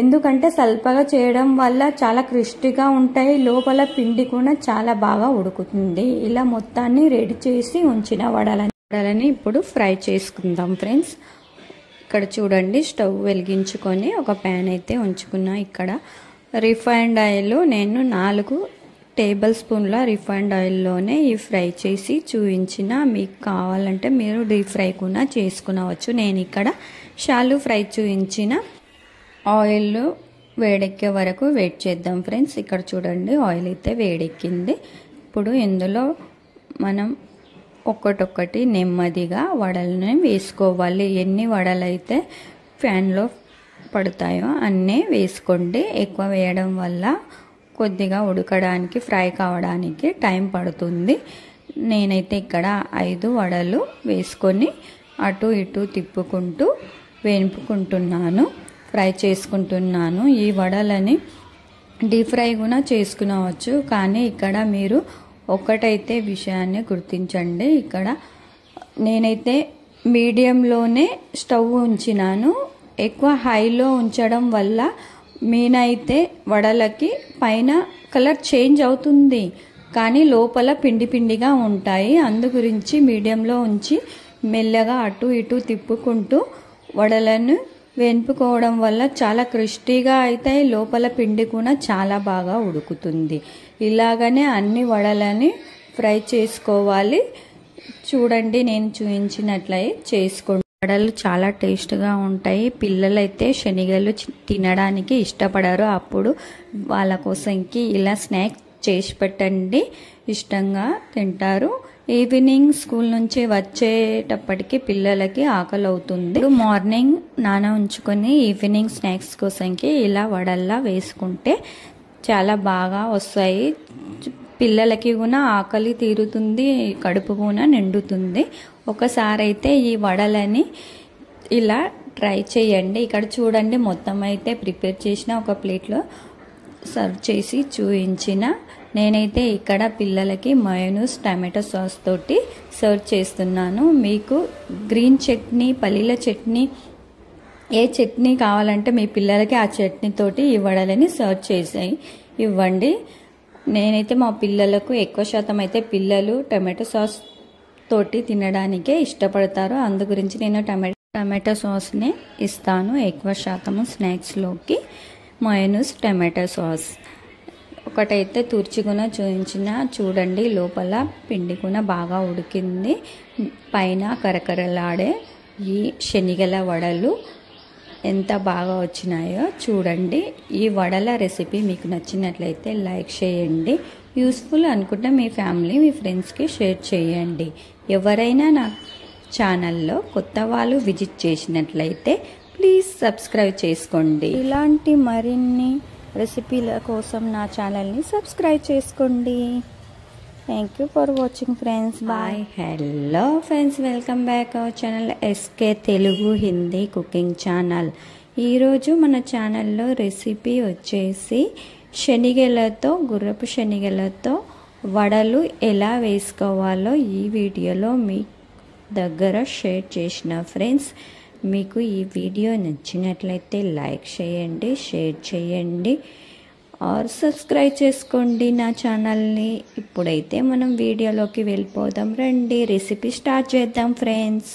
ఎందుకంటే సల్పగా చేయడం వల్ల చాలా క్రిస్పీగా ఉంటాయి. లోపల పిండి కూడా చాలా బాగా ఉడుకుతుంది. ఇలా మొత్తాన్ని రెడీ చేసి ఉంచిన వడలని ఇప్పుడు ఫ్రై చేసుకుందాం ఫ్రెండ్స్. ఇక్కడ చూడండి, స్టవ్ వెలిగించుకొని ఒక ప్యాన్ అయితే ఉంచుకున్నా. ఇక్కడ రిఫైండ్ ఆయిల్ నేను 4 టేబుల్ స్పూన్ల రిఫైండ్ ఆయిల్లోనే ఈ ఫ్రై చేసి చూపించిన. మీకు కావాలంటే మీరు డీప్ ఫ్రై కూడా చేసుకునవచ్చు. నేను ఇక్కడ షాలో ఫ్రై చూపించిన. ఆయిల్ వేడెక్కే వరకు వెయిట్ చేద్దాం ఫ్రెండ్స్. ఇక్కడ చూడండి, ఆయిల్ అయితే వేడెక్కింది. ఇప్పుడు ఇందులో మనం ఒక్కొక్కటి నెమ్మదిగా వడలని వేసుకోవాలి. ఎన్ని వడలు అయితే ప్యాన్లో పడతాయో అన్నీ వేసుకోండి. ఎక్కువ వేయడం వల్ల కొద్దిగా ఉడకడానికి, ఫ్రై కావడానికి టైం పడుతుంది. నేనైతే ఇక్కడ 5 వడలు వేసుకొని అటు ఇటు తిప్పుకుంటూ వేపుకుంటున్నాను, ఫ్రై చేసుకుంటున్నాను. ఈ వడలని డీప్ ఫ్రై కూడా చేసుకునవచ్చు. కానీ ఇక్కడ మీరు ఒకటైతే విషయాన్ని గుర్తించండి. ఇక్కడ నేనైతే మీడియంలోనే స్టవ్ ఉంచినాను. ఎక్కువ హైలో ఉంచడం వల్ల మీనైతే వడలకి పైన కలర్ చేంజ్ అవుతుంది, కానీ లోపల పిండి పిండిగా ఉంటాయి. అందు గురించి మీడియంలో ఉంచి మెల్లగా అటు ఇటు తిప్పుకుంటూ వడలను వేపుకోవడం వల్ల చాలా క్రిస్పీగా అవుతాయి. లోపల పిండి కూడా చాలా బాగా ఉడుకుతుంది. ఇలాగనే అన్ని వడలని ఫ్రై చేసుకోవాలి. చూడండి, నేను చూపించినట్లయి చేసుకోండి. వడలు చాలా టేస్ట్గా ఉంటాయి. పిల్లలైతే శనగలు తినడానికి ఇష్టపడరు. అప్పుడు వాళ్ళ కోసంకి ఇలా స్నాక్స్ చేసి పెట్టండి, ఇష్టంగా తింటారు. ఈవినింగ్ స్కూల్ నుంచి వచ్చేటప్పటికి పిల్లలకి ఆకలి అవుతుంది. మార్నింగ్ నాన ఉంచుకొని ఈవినింగ్ స్నాక్స్ కోసంకి ఇలా వడల్లా వేసుకుంటే చాలా బాగా వస్తాయి. పిల్లలకి కూడా ఆకలి తీరుతుంది, కడుపు కూడా నిండుతుంది. ఒకసారి అయితే ఈ వడలని ఇలా ట్రై చేయండి. ఇక్కడ చూడండి, మొత్తం అయితే ప్రిపేర్ చేసిన ఒక ప్లేట్లో సర్వ్ చేసి చూపించిన. నేనైతే ఇక్కడ పిల్లలకి మయోనీస్ టమాటో సాస్ తోటి సర్వ్ చేస్తున్నాను. మీకు గ్రీన్ చట్నీ, పల్లీల చట్నీ, ఏ చట్నీ కావాలంటే మీ పిల్లలకి ఆ చట్నీ తోటి ఈ వడలని సర్వ్ చేసి ఇవ్వండి. నేనైతే మా పిల్లలకు ఎక్కువ శాతం అయితే పిల్లలు టమాటో సాస్ తోటి తినడానికే ఇష్టపడతారు. అందు గురించి నేను టమాటో సాస్నే ఇస్తాను ఎక్కువ శాతము స్నాక్స్లోకి. మయోనీస్ టమాటో సాస్ ఒకటైతే తుర్చిగున చూపించిన. చూడండి, లోపల పిండి కూడా బాగా ఉడికింది. పైన కరకరలాడే ఈ శనగల వడలు ఎంత బాగా వచ్చినాయో చూడండి. ఈ వడల రెసిపీ మీకు నచ్చినట్లయితే లైక్ చేయండి. యూస్ఫుల్ అనుకుంటే మీ ఫ్యామిలీ, మీ ఫ్రెండ్స్కి షేర్ చేయండి. ఎవరైనా నా ఛానల్లో కొత్త వాళ్ళు విజిట్ చేసినట్లయితే ప్లీజ్ సబ్స్క్రైబ్ చేసుకోండి. ఇలాంటి మరిన్ని రెసిపీల కోసం నా ఛానల్ని సబ్స్క్రైబ్ చేసుకోండి. Thank you for watching friends. Bye. Hello friends, welcome back our channel SK Telugu Hindi cooking channel. ఈరోజు మన ఛానల్లో రెసిపీ వచ్చేసి శనగలతో, గుర్రపు శనగలతో వడలు ఎలా వేసుకోవాలో ఈ వీడియోలో మీ దగ్గర షేర్ చేసిన ఫ్రెండ్స్. మీకు ఈ వీడియో నచ్చినట్లయితే లైక్ చేయండి, షేర్ చేయండి, ఆర్ సబ్స్క్రైబ్ చేసుకోండి నా ఛానల్ని. ఇప్పుడైతే మనం వీడియోలోకి వెళ్ళిపోదాం. రండి, రెసిపీ స్టార్ట్ చేద్దాం ఫ్రెండ్స్.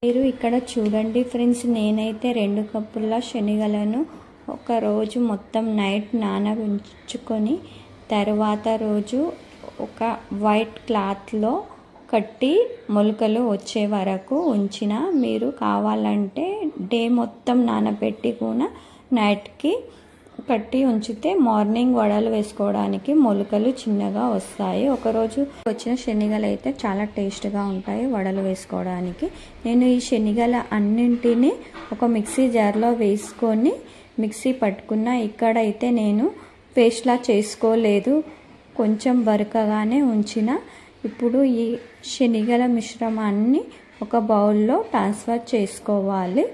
మీరు ఇక్కడ చూడండి ఫ్రెండ్స్, నేనైతే 2 కప్పుల శనగలను ఒక రోజు మొత్తం నైట్ నానబెట్టుకొని తర్వాత రోజు ఒక వైట్ క్లాత్లో కట్టి మొలకలు వచ్చే వరకు ఉంచిన. మీరు కావాలంటే డే మొత్తం నానబెట్టి కూడా నైట్కి కట్టి ఉంచితే మార్నింగ్ వడలు వేసుకోవడానికి మొలకలు చిన్నగా వస్తాయి. ఒకరోజు వచ్చిన శనగలు అయితే చాలా టేస్ట్గా ఉంటాయి వడలు వేసుకోవడానికి. నేను ఈ శనగల అన్నింటినీ ఒక మిక్సీ జార్లో వేసుకొని మిక్సీ పట్టుకున్న. ఇక్కడైతే నేను పేస్ట్లా చేసుకోలేదు, కొంచెం బరకగానే ఉంచిన. ఇప్పుడు ఈ శనగల మిశ్రమాన్ని ఒక బౌల్లో ట్రాన్స్ఫర్ చేసుకోవాలి.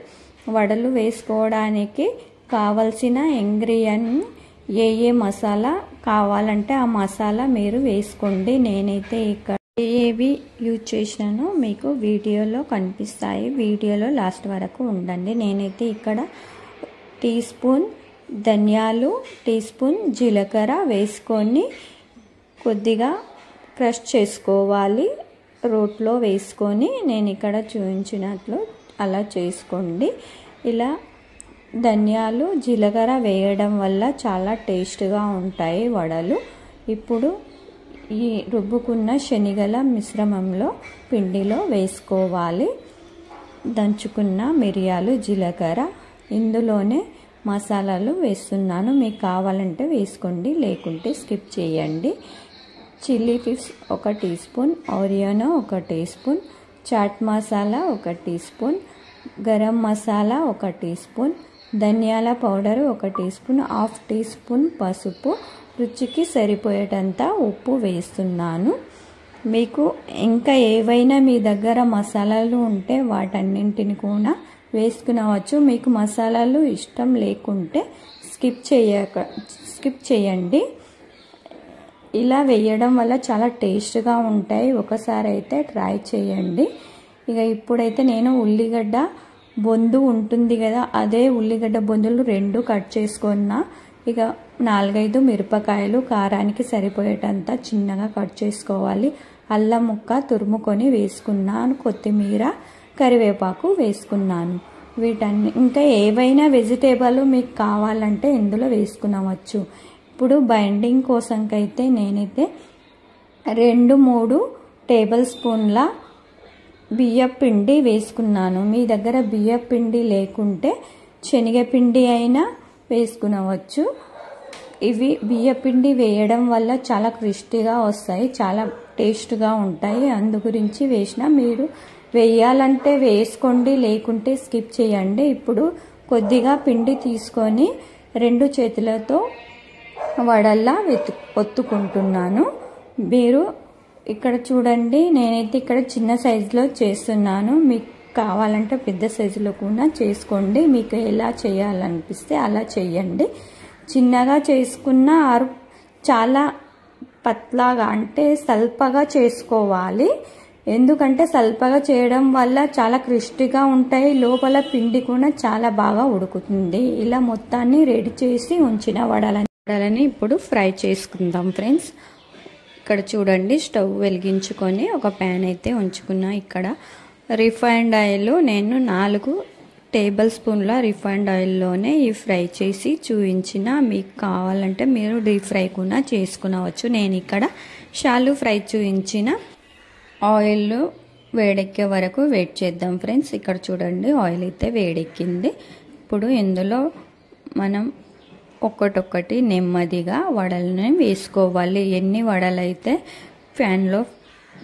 వడలు వేసుకోవడానికి కావలసిన ఇంగ్రీడియంట్ ఏ మసాలా కావాలంటే ఆ మసాలా మీరు వేసుకోండి. నేనైతే ఇక్కడ ఏవి యూజ్ చేసినానో మీకు వీడియోలో కనిపిస్తాయి. వీడియోలో లాస్ట్ వరకు ఉండండి. నేనైతే ఇక్కడ టీ స్పూన్ ధనియాలు, టీ స్పూన్ జీలకర్ర వేసుకొని కొద్దిగా క్రష్ చేసుకోవాలి. రోట్లో వేసుకొని నేను ఇక్కడ చూపించినట్లు అలా చేసుకోండి. ఇలా ధనియాలు, జీలకర్ర వేయడం వల్ల చాలా టేస్ట్గా ఉంటాయి వడలు. ఇప్పుడు ఈ రుబ్బుకున్న శనగల మిశ్రమంలో పిండిలో వేసుకోవాలి. దంచుకున్న మిరియాలు, జీలకర్ర, ఇందులోనే మసాలాలు వేస్తున్నాను. మీకు కావాలంటే వేసుకోండి, లేకుంటే స్కిప్ చేయండి. Chilli flakes 1 teaspoon, oregano 1 teaspoon, chaat masala 1 teaspoon, garam masala 1 teaspoon, ధనియాల powder 1 teaspoon, 1/2 teaspoon పసుపు, రుచికి సరిపోయేటంత ఉప్పు వేస్తున్నాను. మీకు ఇంకా ఏవైనా మీ దగ్గర మసాలాలు ఉంటే వాటన్నింటిని కూడా వేసుకునవచ్చు. మీకు మసాలాలు ఇష్టం లేకుంటే స్కిప్ చేయండి. ఇలా వేయడం వల్ల చాలా టేస్ట్గా ఉంటాయి. ఒకసారి అయితే ట్రై చేయండి. ఇక ఇప్పుడైతే నేను ఉల్లిగడ్డ బొందు ఉంటుంది కదా, అదే ఉల్లిగడ్డ బొందులు 2 కట్ చేసుకున్నా. ఇక 4-5 మిరపకాయలు కారానికి సరిపోయేటంత చిన్నగా కట్ చేసుకోవాలి. అల్లం ముక్క తురుముకొని వేసుకున్నాను. కొత్తిమీర, కరివేపాకు వేసుకున్నాను. వీటన్ని ఇంకా ఏవైనా వెజిటేబుల్ మీకు కావాలంటే ఇందులో వేసుకునవచ్చు. ఇప్పుడు బైండింగ్ కోసంకైతే నేనైతే 2-3 టేబుల్ స్పూన్ల బియ్యపిండి వేసుకున్నాను. మీ దగ్గర బియ్యపిండి లేకుంటే శనగపిండి అయినా వేసుకునవచ్చు. ఇవి బియ్యపిండి వేయడం వల్ల చాలా క్రిస్పీగా వస్తాయి, చాలా టేస్ట్గా ఉంటాయి. అందు గురించి వేసిన. మీరు వేయాలంటే వేసుకోండి, లేకుంటే స్కిప్ చేయండి. ఇప్పుడు కొద్దిగా పిండి తీసుకొని 2 చేతులతో వడల్లా ఒత్తుకుంటున్నాను. మీరు ఇక్కడ చూడండి, నేనైతే ఇక్కడ చిన్న సైజులో చేస్తున్నాను. మీకు కావాలంటే పెద్ద సైజులో కూడా చేసుకోండి. మీకు ఎలా చేయాలనిపిస్తే అలా చేయండి. చిన్నగా చేసుకున్న చాలా పత్లాగా అంటే సల్పగా చేసుకోవాలి. ఎందుకంటే సల్పగా చేయడం వల్ల చాలా క్రిస్పీగా ఉంటాయి, లోపల పిండి కూడా చాలా బాగా ఉడుకుతుంది. ఇలా మొత్తాన్ని రెడీ చేసి ఉంచిన వడలని ఇప్పుడు ఫ్రై చేసుకుందాం ఫ్రెండ్స్. ఇక్కడ చూడండి, స్టవ్ వెలిగించుకొని ఒక ప్యాన్ అయితే ఉంచుకున్నా. ఇక్కడ రిఫైండ్ ఆయిల్ నేను 4 టేబుల్ స్పూన్ల రిఫైండ్ ఆయిల్లోనే ఈ ఫ్రై చేసి చూపించిన. మీకు కావాలంటే మీరు డీప్ ఫ్రై కూడా చేసుకునవచ్చు. నేను ఇక్కడ షాలో ఫ్రై చూపించిన. ఆయిల్ వేడెక్కే వరకు వెయిట్ చేద్దాం ఫ్రెండ్స్. ఇక్కడ చూడండి, ఆయిల్ అయితే వేడెక్కింది. ఇప్పుడు ఇందులో మనం ఒక్కొక్కటి నెమ్మదిగా వడలని వేసుకోవాలి. ఎన్ని వడలు అయితే ప్యాన్లో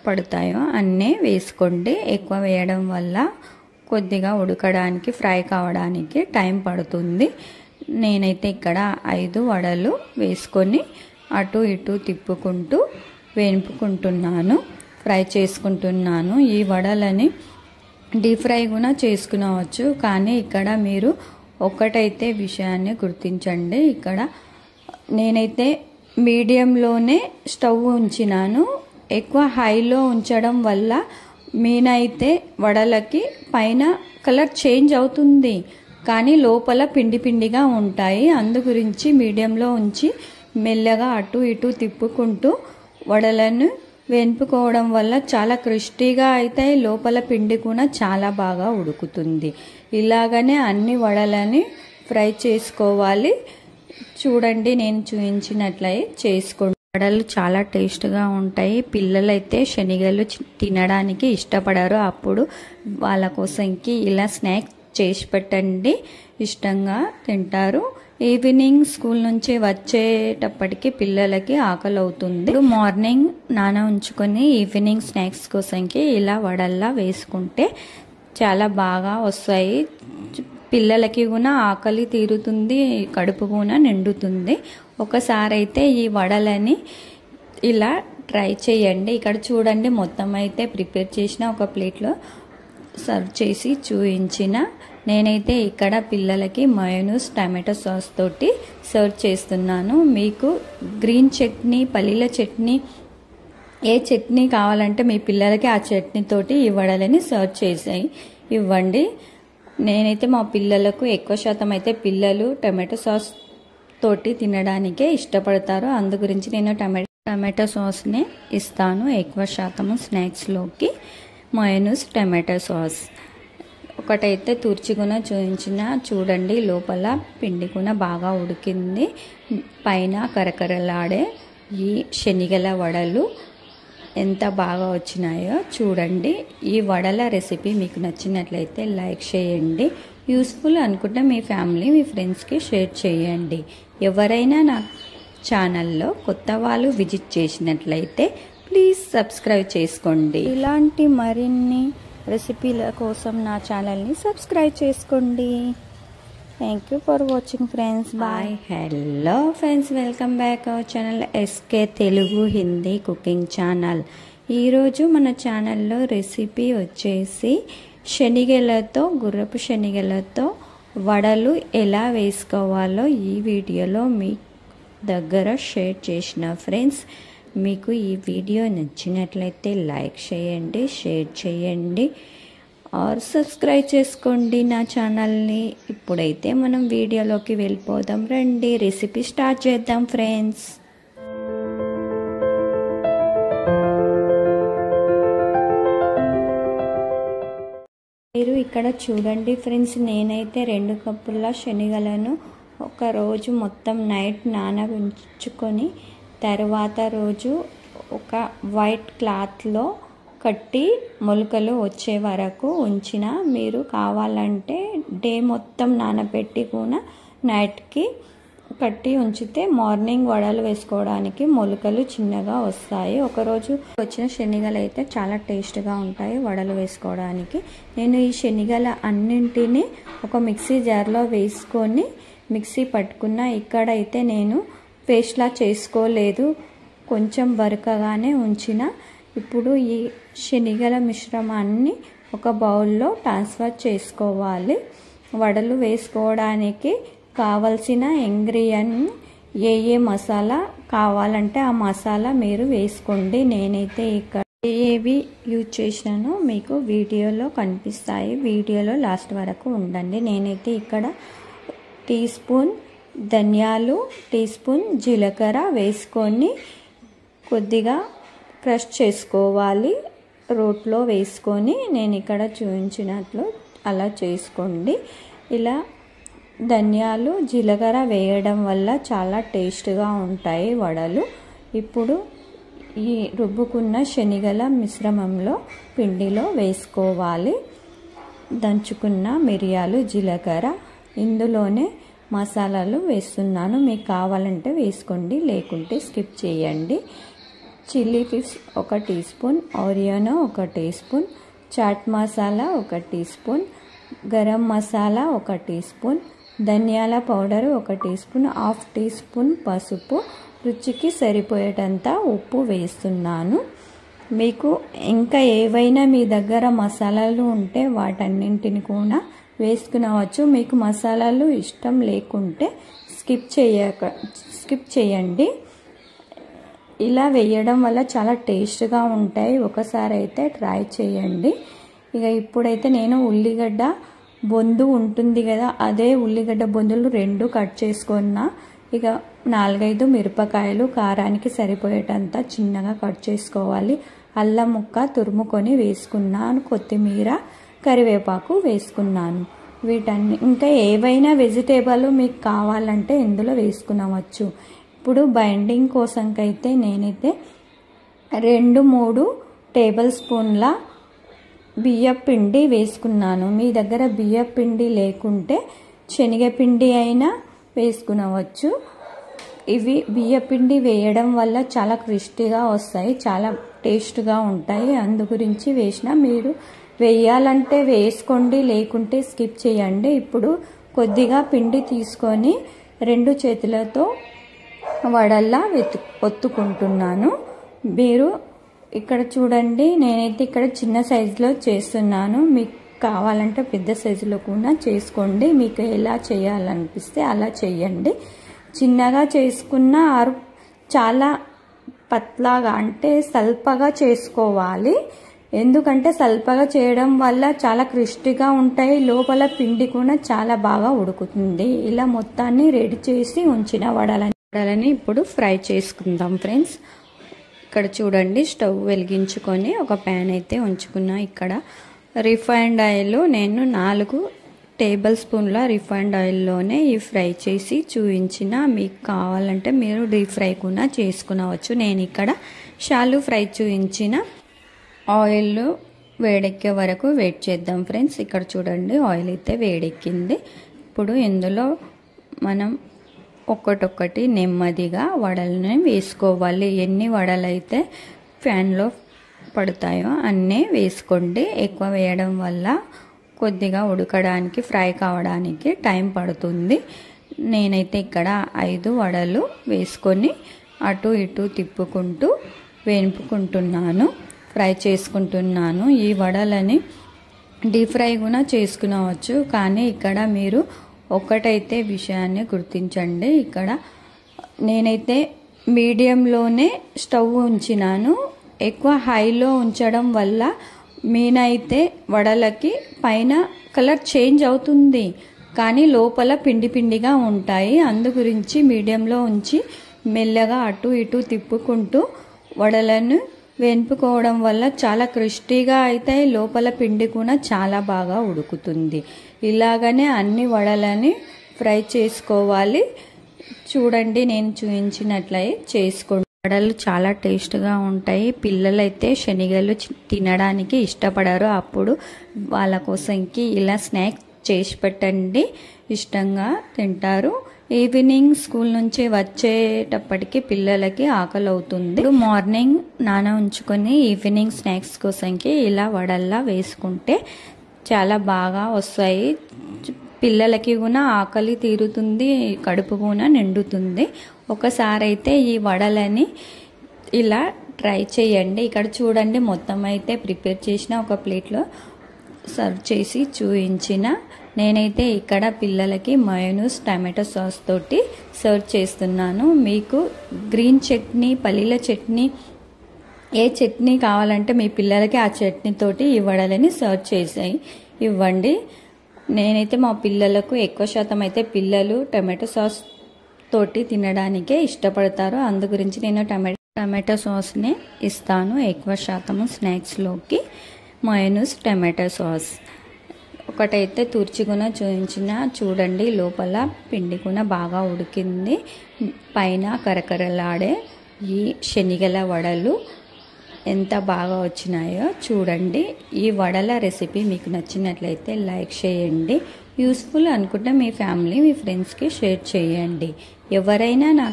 పడతాయో అన్నీ వేసుకోండి. ఎక్కువ వేయడం వల్ల కొద్దిగా ఉడకడానికి, ఫ్రై కావడానికి టైం పడుతుంది. నేనైతే ఇక్కడ 5 వడలు వేసుకొని అటు ఇటు తిప్పుకుంటూ వేపుకుంటున్నాను, ఫ్రై చేసుకుంటున్నాను. ఈ వడలని డీప్ ఫ్రై కూడా చేసుకునవచ్చు. కానీ ఇక్కడ మీరు ఒకటైతే విషయాన్ని గుర్తించండి. ఇక్కడ నేనైతే మీడియంలోనే స్టవ్ ఉంచినాను. ఎక్కువ హైలో ఉంచడం వల్ల మీనైతే వడలకి పైన కలర్ చేంజ్ అవుతుంది, కానీ లోపల పిండి పిండిగా ఉంటాయి. అందు గురించి మీడియంలో ఉంచి మెల్లగా అటు ఇటు తిప్పుకుంటూ వడలను వేపుకోవడం వల్ల చాలా క్రిస్పీగా అవుతాయి, లోపల పిండి కూడా చాలా బాగా ఉడుకుతుంది. ఇలాగనే అన్ని వడలని ఫ్రై చేసుకోవాలి. చూడండి, నేను చూపించినట్లయి చేసుకోండి. వడలు చాలా టేస్ట్గా ఉంటాయి. పిల్లలైతే శనగలు తినడానికి ఇష్టపడరు. అప్పుడు వాళ్ళ కోసంకి ఇలా స్నాక్స్ చేసి పెట్టండి, ఇష్టంగా తింటారు. ఈవినింగ్ స్కూల్ నుంచి వచ్చేటప్పటికి పిల్లలకి ఆకలి అవుతుంది. మార్నింగ్ నాన ఉంచుకొని ఈవినింగ్ స్నాక్స్ కోసంకి ఇలా వడల్లా వేసుకుంటే చాలా బాగా వస్తాయి. పిల్లలకి కూడా ఆకలి తీరుతుంది, కడుపు కూడా నిండుతుంది. ఒకసారి అయితే ఈ వడలని ఇలా ట్రై చేయండి. ఇక్కడ చూడండి, మొత్తం అయితే ప్రిపేర్ చేసిన ఒక ప్లేట్లో సర్వ్ చేసి చూపించిన. నేనైతే ఇక్కడ పిల్లలకి మయోనీస్ టమాటో సాస్ తోటి సర్వ్ చేస్తున్నాను. మీకు గ్రీన్ చట్నీ, పల్లీల చట్నీ, ఏ చట్నీ కావాలంటే మీ పిల్లలకి ఆ చట్నీ తోటి ఈ వడలని సర్వ్ చేసి ఇవ్వండి. నేనైతే మా పిల్లలకు ఎక్కువ శాతం అయితే పిల్లలు టమాటో సాస్ తోటి తినడానికే ఇష్టపడతారు. అందు గురించి నేను టమాటో సాస్నే ఇస్తాను ఎక్కువ శాతము స్నాక్స్లోకి. మయోనీస్ టమాటో సాస్ ఒకటైతే తుర్చిగున చూపించిన. చూడండి, లోపల పిండి కూడా బాగా ఉడికింది. పైన కరకరలాడే ఈ శనగల వడలు ఎంత బాగా వచ్చినాయో చూడండి. ఈ వడల రెసిపీ మీకు నచ్చినట్లయితే లైక్ చేయండి. యూస్ఫుల్ అనుకుంటే మీ ఫ్యామిలీ, మీ ఫ్రెండ్స్కి షేర్ చేయండి. ఎవరైనా నా ఛానల్లో కొత్త వాళ్ళు విజిట్ చేసినట్లయితే ప్లీజ్ సబ్స్క్రైబ్ చేసుకోండి. ఇలాంటి మరిన్ని రెసిపీల కోసం నా ఛానల్ని సబ్స్క్రైబ్ చేసుకోండి. Thank you for watching friends. Bye. Hello friends, welcome back our channel SK Telugu Hindi cooking channel. ఈరోజు మన ఛానల్లో రెసిపీ వచ్చేసి శనగలతో, గుర్రపు శనగలతో వడలు ఎలా వేసుకోవాలో ఈ వీడియోలో మీ దగ్గర షేర్ చేసిన ఫ్రెండ్స్. మీకు ఈ వీడియో నచ్చినట్లయితే లైక్ చేయండి, షేర్ చేయండి, ఆర్ సబ్స్క్రైబ్ చేసుకోండి నా ఛానల్ని. ఇప్పుడైతే మనం వీడియోలోకి వెళ్ళిపోదాం. రండి, రెసిపీ స్టార్ట్ చేద్దాం ఫ్రెండ్స్. మీరు ఇక్కడ చూడండి ఫ్రెండ్స్, నేనైతే 2 కప్పుల శనగలను ఒక రోజు మొత్తం నైట్ నానబెట్టుకొని తర్వాత రోజు ఒక వైట్ క్లాత్లో కట్టి మొలకలు వచ్చే వరకు ఉంచిన మీరు కావాలంటే డే మొత్తం నానబెట్టి కూడా నైట్కి కట్టి ఉంచితే మార్నింగ్ వడలు వేసుకోవడానికి మొలకలు చిన్నగా వస్తాయి. ఒకరోజు వచ్చిన శనగలు అయితే చాలా టేస్ట్గా ఉంటాయి వడలు వేసుకోవడానికి. నేను ఈ శనగల అన్నింటినీ ఒక మిక్సీ జార్లో వేసుకొని మిక్సీ పట్టుకున్న. ఇక్కడైతే నేను పేస్ట్లా చేసుకోలేదు, కొంచెం బరకగానే ఉంచిన. ఇప్పుడు ఈ శనగల మిశ్రమాన్ని ఒక బౌల్లో ట్రాన్స్ఫర్ చేసుకోవాలి. వడలు వేసుకోవడానికి కావలసిన ఇంగ్రీడియంట్ ఏ మసాలా కావాలంటే ఆ మసాలా మీరు వేసుకోండి. నేనైతే ఇక్కడ ఏవి యూజ్ చేసినానో మీకు వీడియోలో కనిపిస్తాయి, వీడియోలో లాస్ట్ వరకు ఉండండి. నేనైతే ఇక్కడ టీ స్పూన్ ధనియాలు, టీ స్పూన్ జీలకర్ర వేసుకొని కొద్దిగా క్రష్ చేసుకోవాలి. రోట్లో వేసుకొని నేను ఇక్కడ చూపించినట్లు అలా చేసుకోండి. ఇలా ధనియాలు జీలకర్ర వేయడం వల్ల చాలా టేస్ట్గా ఉంటాయి వడలు. ఇప్పుడు ఈ రుబ్బుకున్న శనగల మిశ్రమంలో పిండిలో వేసుకోవాలి. దంచుకున్న మిరియాలు, జీలకర్ర, ఇందులోనే మసాలాలు వేస్తున్నాను. మీకు కావాలంటే వేసుకోండి, లేకుంటే స్కిప్ చేయండి. Chilli flakes 1 teaspoon, oregano 1 teaspoon, chaat masala 1 teaspoon, garam masala 1 teaspoon, ధనియాల powder 1 teaspoon, 1/2 teaspoon పసుపు, రుచికి సరిపోయేటంత ఉప్పు వేస్తున్నాను. మీకు ఇంకా ఏవైనా మీ దగ్గర మసాలాలు ఉంటే వాటన్నింటిని కూడా వేసుకునవచ్చు. మీకు మసాలాలు ఇష్టం లేకుంటే స్కిప్ చేయండి. ఇలా వేయడం వల్ల చాలా టేస్ట్గా ఉంటాయి. ఒకసారి అయితే ట్రై చేయండి. ఇక ఇప్పుడైతే నేను ఉల్లిగడ్డ బొందు ఉంటుంది కదా, అదే ఉల్లిగడ్డ బొందులు 2 కట్ చేసుకున్నా. ఇక 4-5 మిరపకాయలు కారానికి సరిపోయేటంత చిన్నగా కట్ చేసుకోవాలి. అల్లం ముక్క తురుముకొని వేసుకున్నాను. కొత్తిమీర, కరివేపాకు వేసుకున్నాను. వీటన్ని ఇంకా ఏవైనా వెజిటేబుల్ మీకు కావాలంటే ఇందులో వేసుకునవచ్చు. ఇప్పుడు బైండింగ్ కోసంకైతే నేనైతే 2-3 టేబుల్ స్పూన్ల బియ్యపిండి వేసుకున్నాను. మీ దగ్గర బియ్యపిండి లేకుంటే శనగపిండి అయినా వేసుకునవచ్చు. ఇవి బియ్యపిండి వేయడం వల్ల చాలా క్రిస్పీగా వస్తాయి, చాలా టేస్ట్గా ఉంటాయి. అందు గురించి వేసిన. మీరు వేయాలంటే వేసుకోండి, లేకుంటే స్కిప్ చేయండి. ఇప్పుడు కొద్దిగా పిండి తీసుకొని 2 చేతులతో వడల్లా ఒత్తుకుంటున్నాను. మీరు ఇక్కడ చూడండి, నేనైతే ఇక్కడ చిన్న సైజులో చేస్తున్నాను. మీకు కావాలంటే పెద్ద సైజులో కూడా చేసుకోండి. మీకు ఎలా చేయాలనిపిస్తే అలా చేయండి. చిన్నగా చేసుకున్న చాలా పత్లాగా అంటే సల్పగా చేసుకోవాలి. ఎందుకంటే సల్పగా చేయడం వల్ల చాలా క్రిస్పీగా ఉంటాయి, లోపల పిండి కూడా చాలా బాగా ఉడుకుతుంది. ఇలా మొత్తాన్ని రెడీ చేసి ఉంచిన వడలని ఇప్పుడు ఫ్రై చేసుకుందాం ఫ్రెండ్స్. ఇక్కడ చూడండి, స్టవ్ వెలిగించుకొని ఒక ప్యాన్ అయితే ఉంచుకున్నా. ఇక్కడ రిఫైండ్ ఆయిల్ నేను 4 టేబుల్ స్పూన్ల రిఫైండ్ ఆయిల్లోనే ఈ ఫ్రై చేసి చూపించిన. మీకు కావాలంటే మీరు డీప్ ఫ్రై కూడా చేసుకునవచ్చు. నేను ఇక్కడ షాలు ఫ్రై చూపించిన. ఆయిల్ వేడెక్కే వరకు వెయిట్ చేద్దాం ఫ్రెండ్స్. ఇక్కడ చూడండి, ఆయిల్ అయితే వేడెక్కింది. ఇప్పుడు ఇందులో మనం ఒక్కొక్కటి నెమ్మదిగా వడలని వేసుకోవాలి. ఎన్ని వడలు అయితే ప్యాన్లో పడతాయో అన్నీ వేసుకోండి. ఎక్కువ వేయడం వల్ల కొద్దిగా ఉడకడానికి, ఫ్రై కావడానికి టైం పడుతుంది. నేనైతే ఇక్కడ 5 వడలు వేసుకొని అటు ఇటు తిప్పుకుంటూ వేపుకుంటున్నాను, ఫ్రై చేసుకుంటున్నాను. ఈ వడలని డీప్ ఫ్రై కూడా చేసుకునవచ్చు. కానీ ఇక్కడ మీరు ఒకటైతే విషయాన్ని గుర్తించండి. ఇక్కడ నేనైతే మీడియంలోనే స్టవ్ ఉంచినాను. ఎక్కువ హైలో ఉంచడం వల్ల మీనైతే వడలకి పైన కలర్ చేంజ్ అవుతుంది, కానీ లోపల పిండి పిండిగా ఉంటాయి. అందు గురించి మీడియంలో ఉంచి మెల్లగా అటు ఇటు తిప్పుకుంటూ వడలను వేపుకోవడం వల్ల చాలా క్రిస్పీగా అవుతాయి, లోపల పిండి కూడా చాలా బాగా ఉడుకుతుంది. ఇలాగనే అన్ని వడలని ఫ్రై చేసుకోవాలి. చూడండి నేను చూపించినట్లయి చేసుకోండి. వడలు చాలా టేస్ట్గా ఉంటాయి. పిల్లలైతే శనగలు తినడానికి ఇష్టపడరు. అప్పుడు వాళ్ళ కోసంకి ఇలా స్నాక్స్ చేసి పెట్టండి, ఇష్టంగా తింటారు. ఈవినింగ్ స్కూల్ నుంచి వచ్చేటప్పటికి పిల్లలకి ఆకలి అవుతుంది. మార్నింగ్ నాన ఉంచుకొని ఈవినింగ్ స్నాక్స్ కోసంకి ఇలా వడల్లా వేసుకుంటే చాలా బాగా వస్తాయి. పిల్లలకి కూడా ఆకలి తీరుతుంది, కడుపు కూడా నిండుతుంది. ఒకసారి అయితే ఈ వడలని ఇలా ట్రై చేయండి. ఇక్కడ చూడండి మొత్తం అయితే ప్రిపేర్ చేసిన ఒక ప్లేట్లో సర్వ్ చేసి చూపించిన. నేనైతే ఇక్కడ పిల్లలకి మయోనీస్ టమాటో సాస్ తోటి సర్వ్ చేస్తున్నాను. మీకు గ్రీన్ చట్నీ, పల్లీల చట్నీ, ఏ చట్నీ కావాలంటే మీ పిల్లలకి ఆ చట్నీ తోటి ఈ వడలని సర్వ్ చేసి ఇవ్వండి. నేనైతే మా పిల్లలకు ఎక్కువ శాతం అయితే పిల్లలు టమాటో సాస్ తోటి తినడానికే ఇష్టపడతారు. అందు గురించి నేను టమాటో సాస్నే ఇస్తాను ఎక్కువ శాతము స్నాక్స్లోకి. మయోనీస్ టమాటో సాస్ ఒకటైతే తుర్చిగున చూపించిన. చూడండి లోపల పిండి కూడా బాగా ఉడికింది. పైన కరకరలాడే ఈ శనగల వడలు ఎంత బాగా వచ్చినాయో చూడండి. ఈ వడల రెసిపీ మీకు నచ్చినట్లయితే లైక్ చేయండి. యూస్ఫుల్ అనుకుంటే మీ ఫ్యామిలీ, మీ ఫ్రెండ్స్కి షేర్ చేయండి. ఎవరైనా నా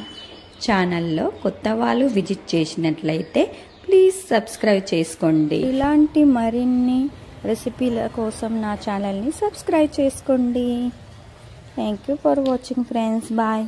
ఛానల్లో కొత్త వాళ్ళు విజిట్ చేసినట్లయితే ప్లీజ్ సబ్స్క్రైబ్ చేసుకోండి. ఇలాంటి మరిన్ని రెసిపీల కోసం నా ఛానల్ని సబ్స్క్రైబ్ చేసుకోండి. Thank you for watching friends. Bye.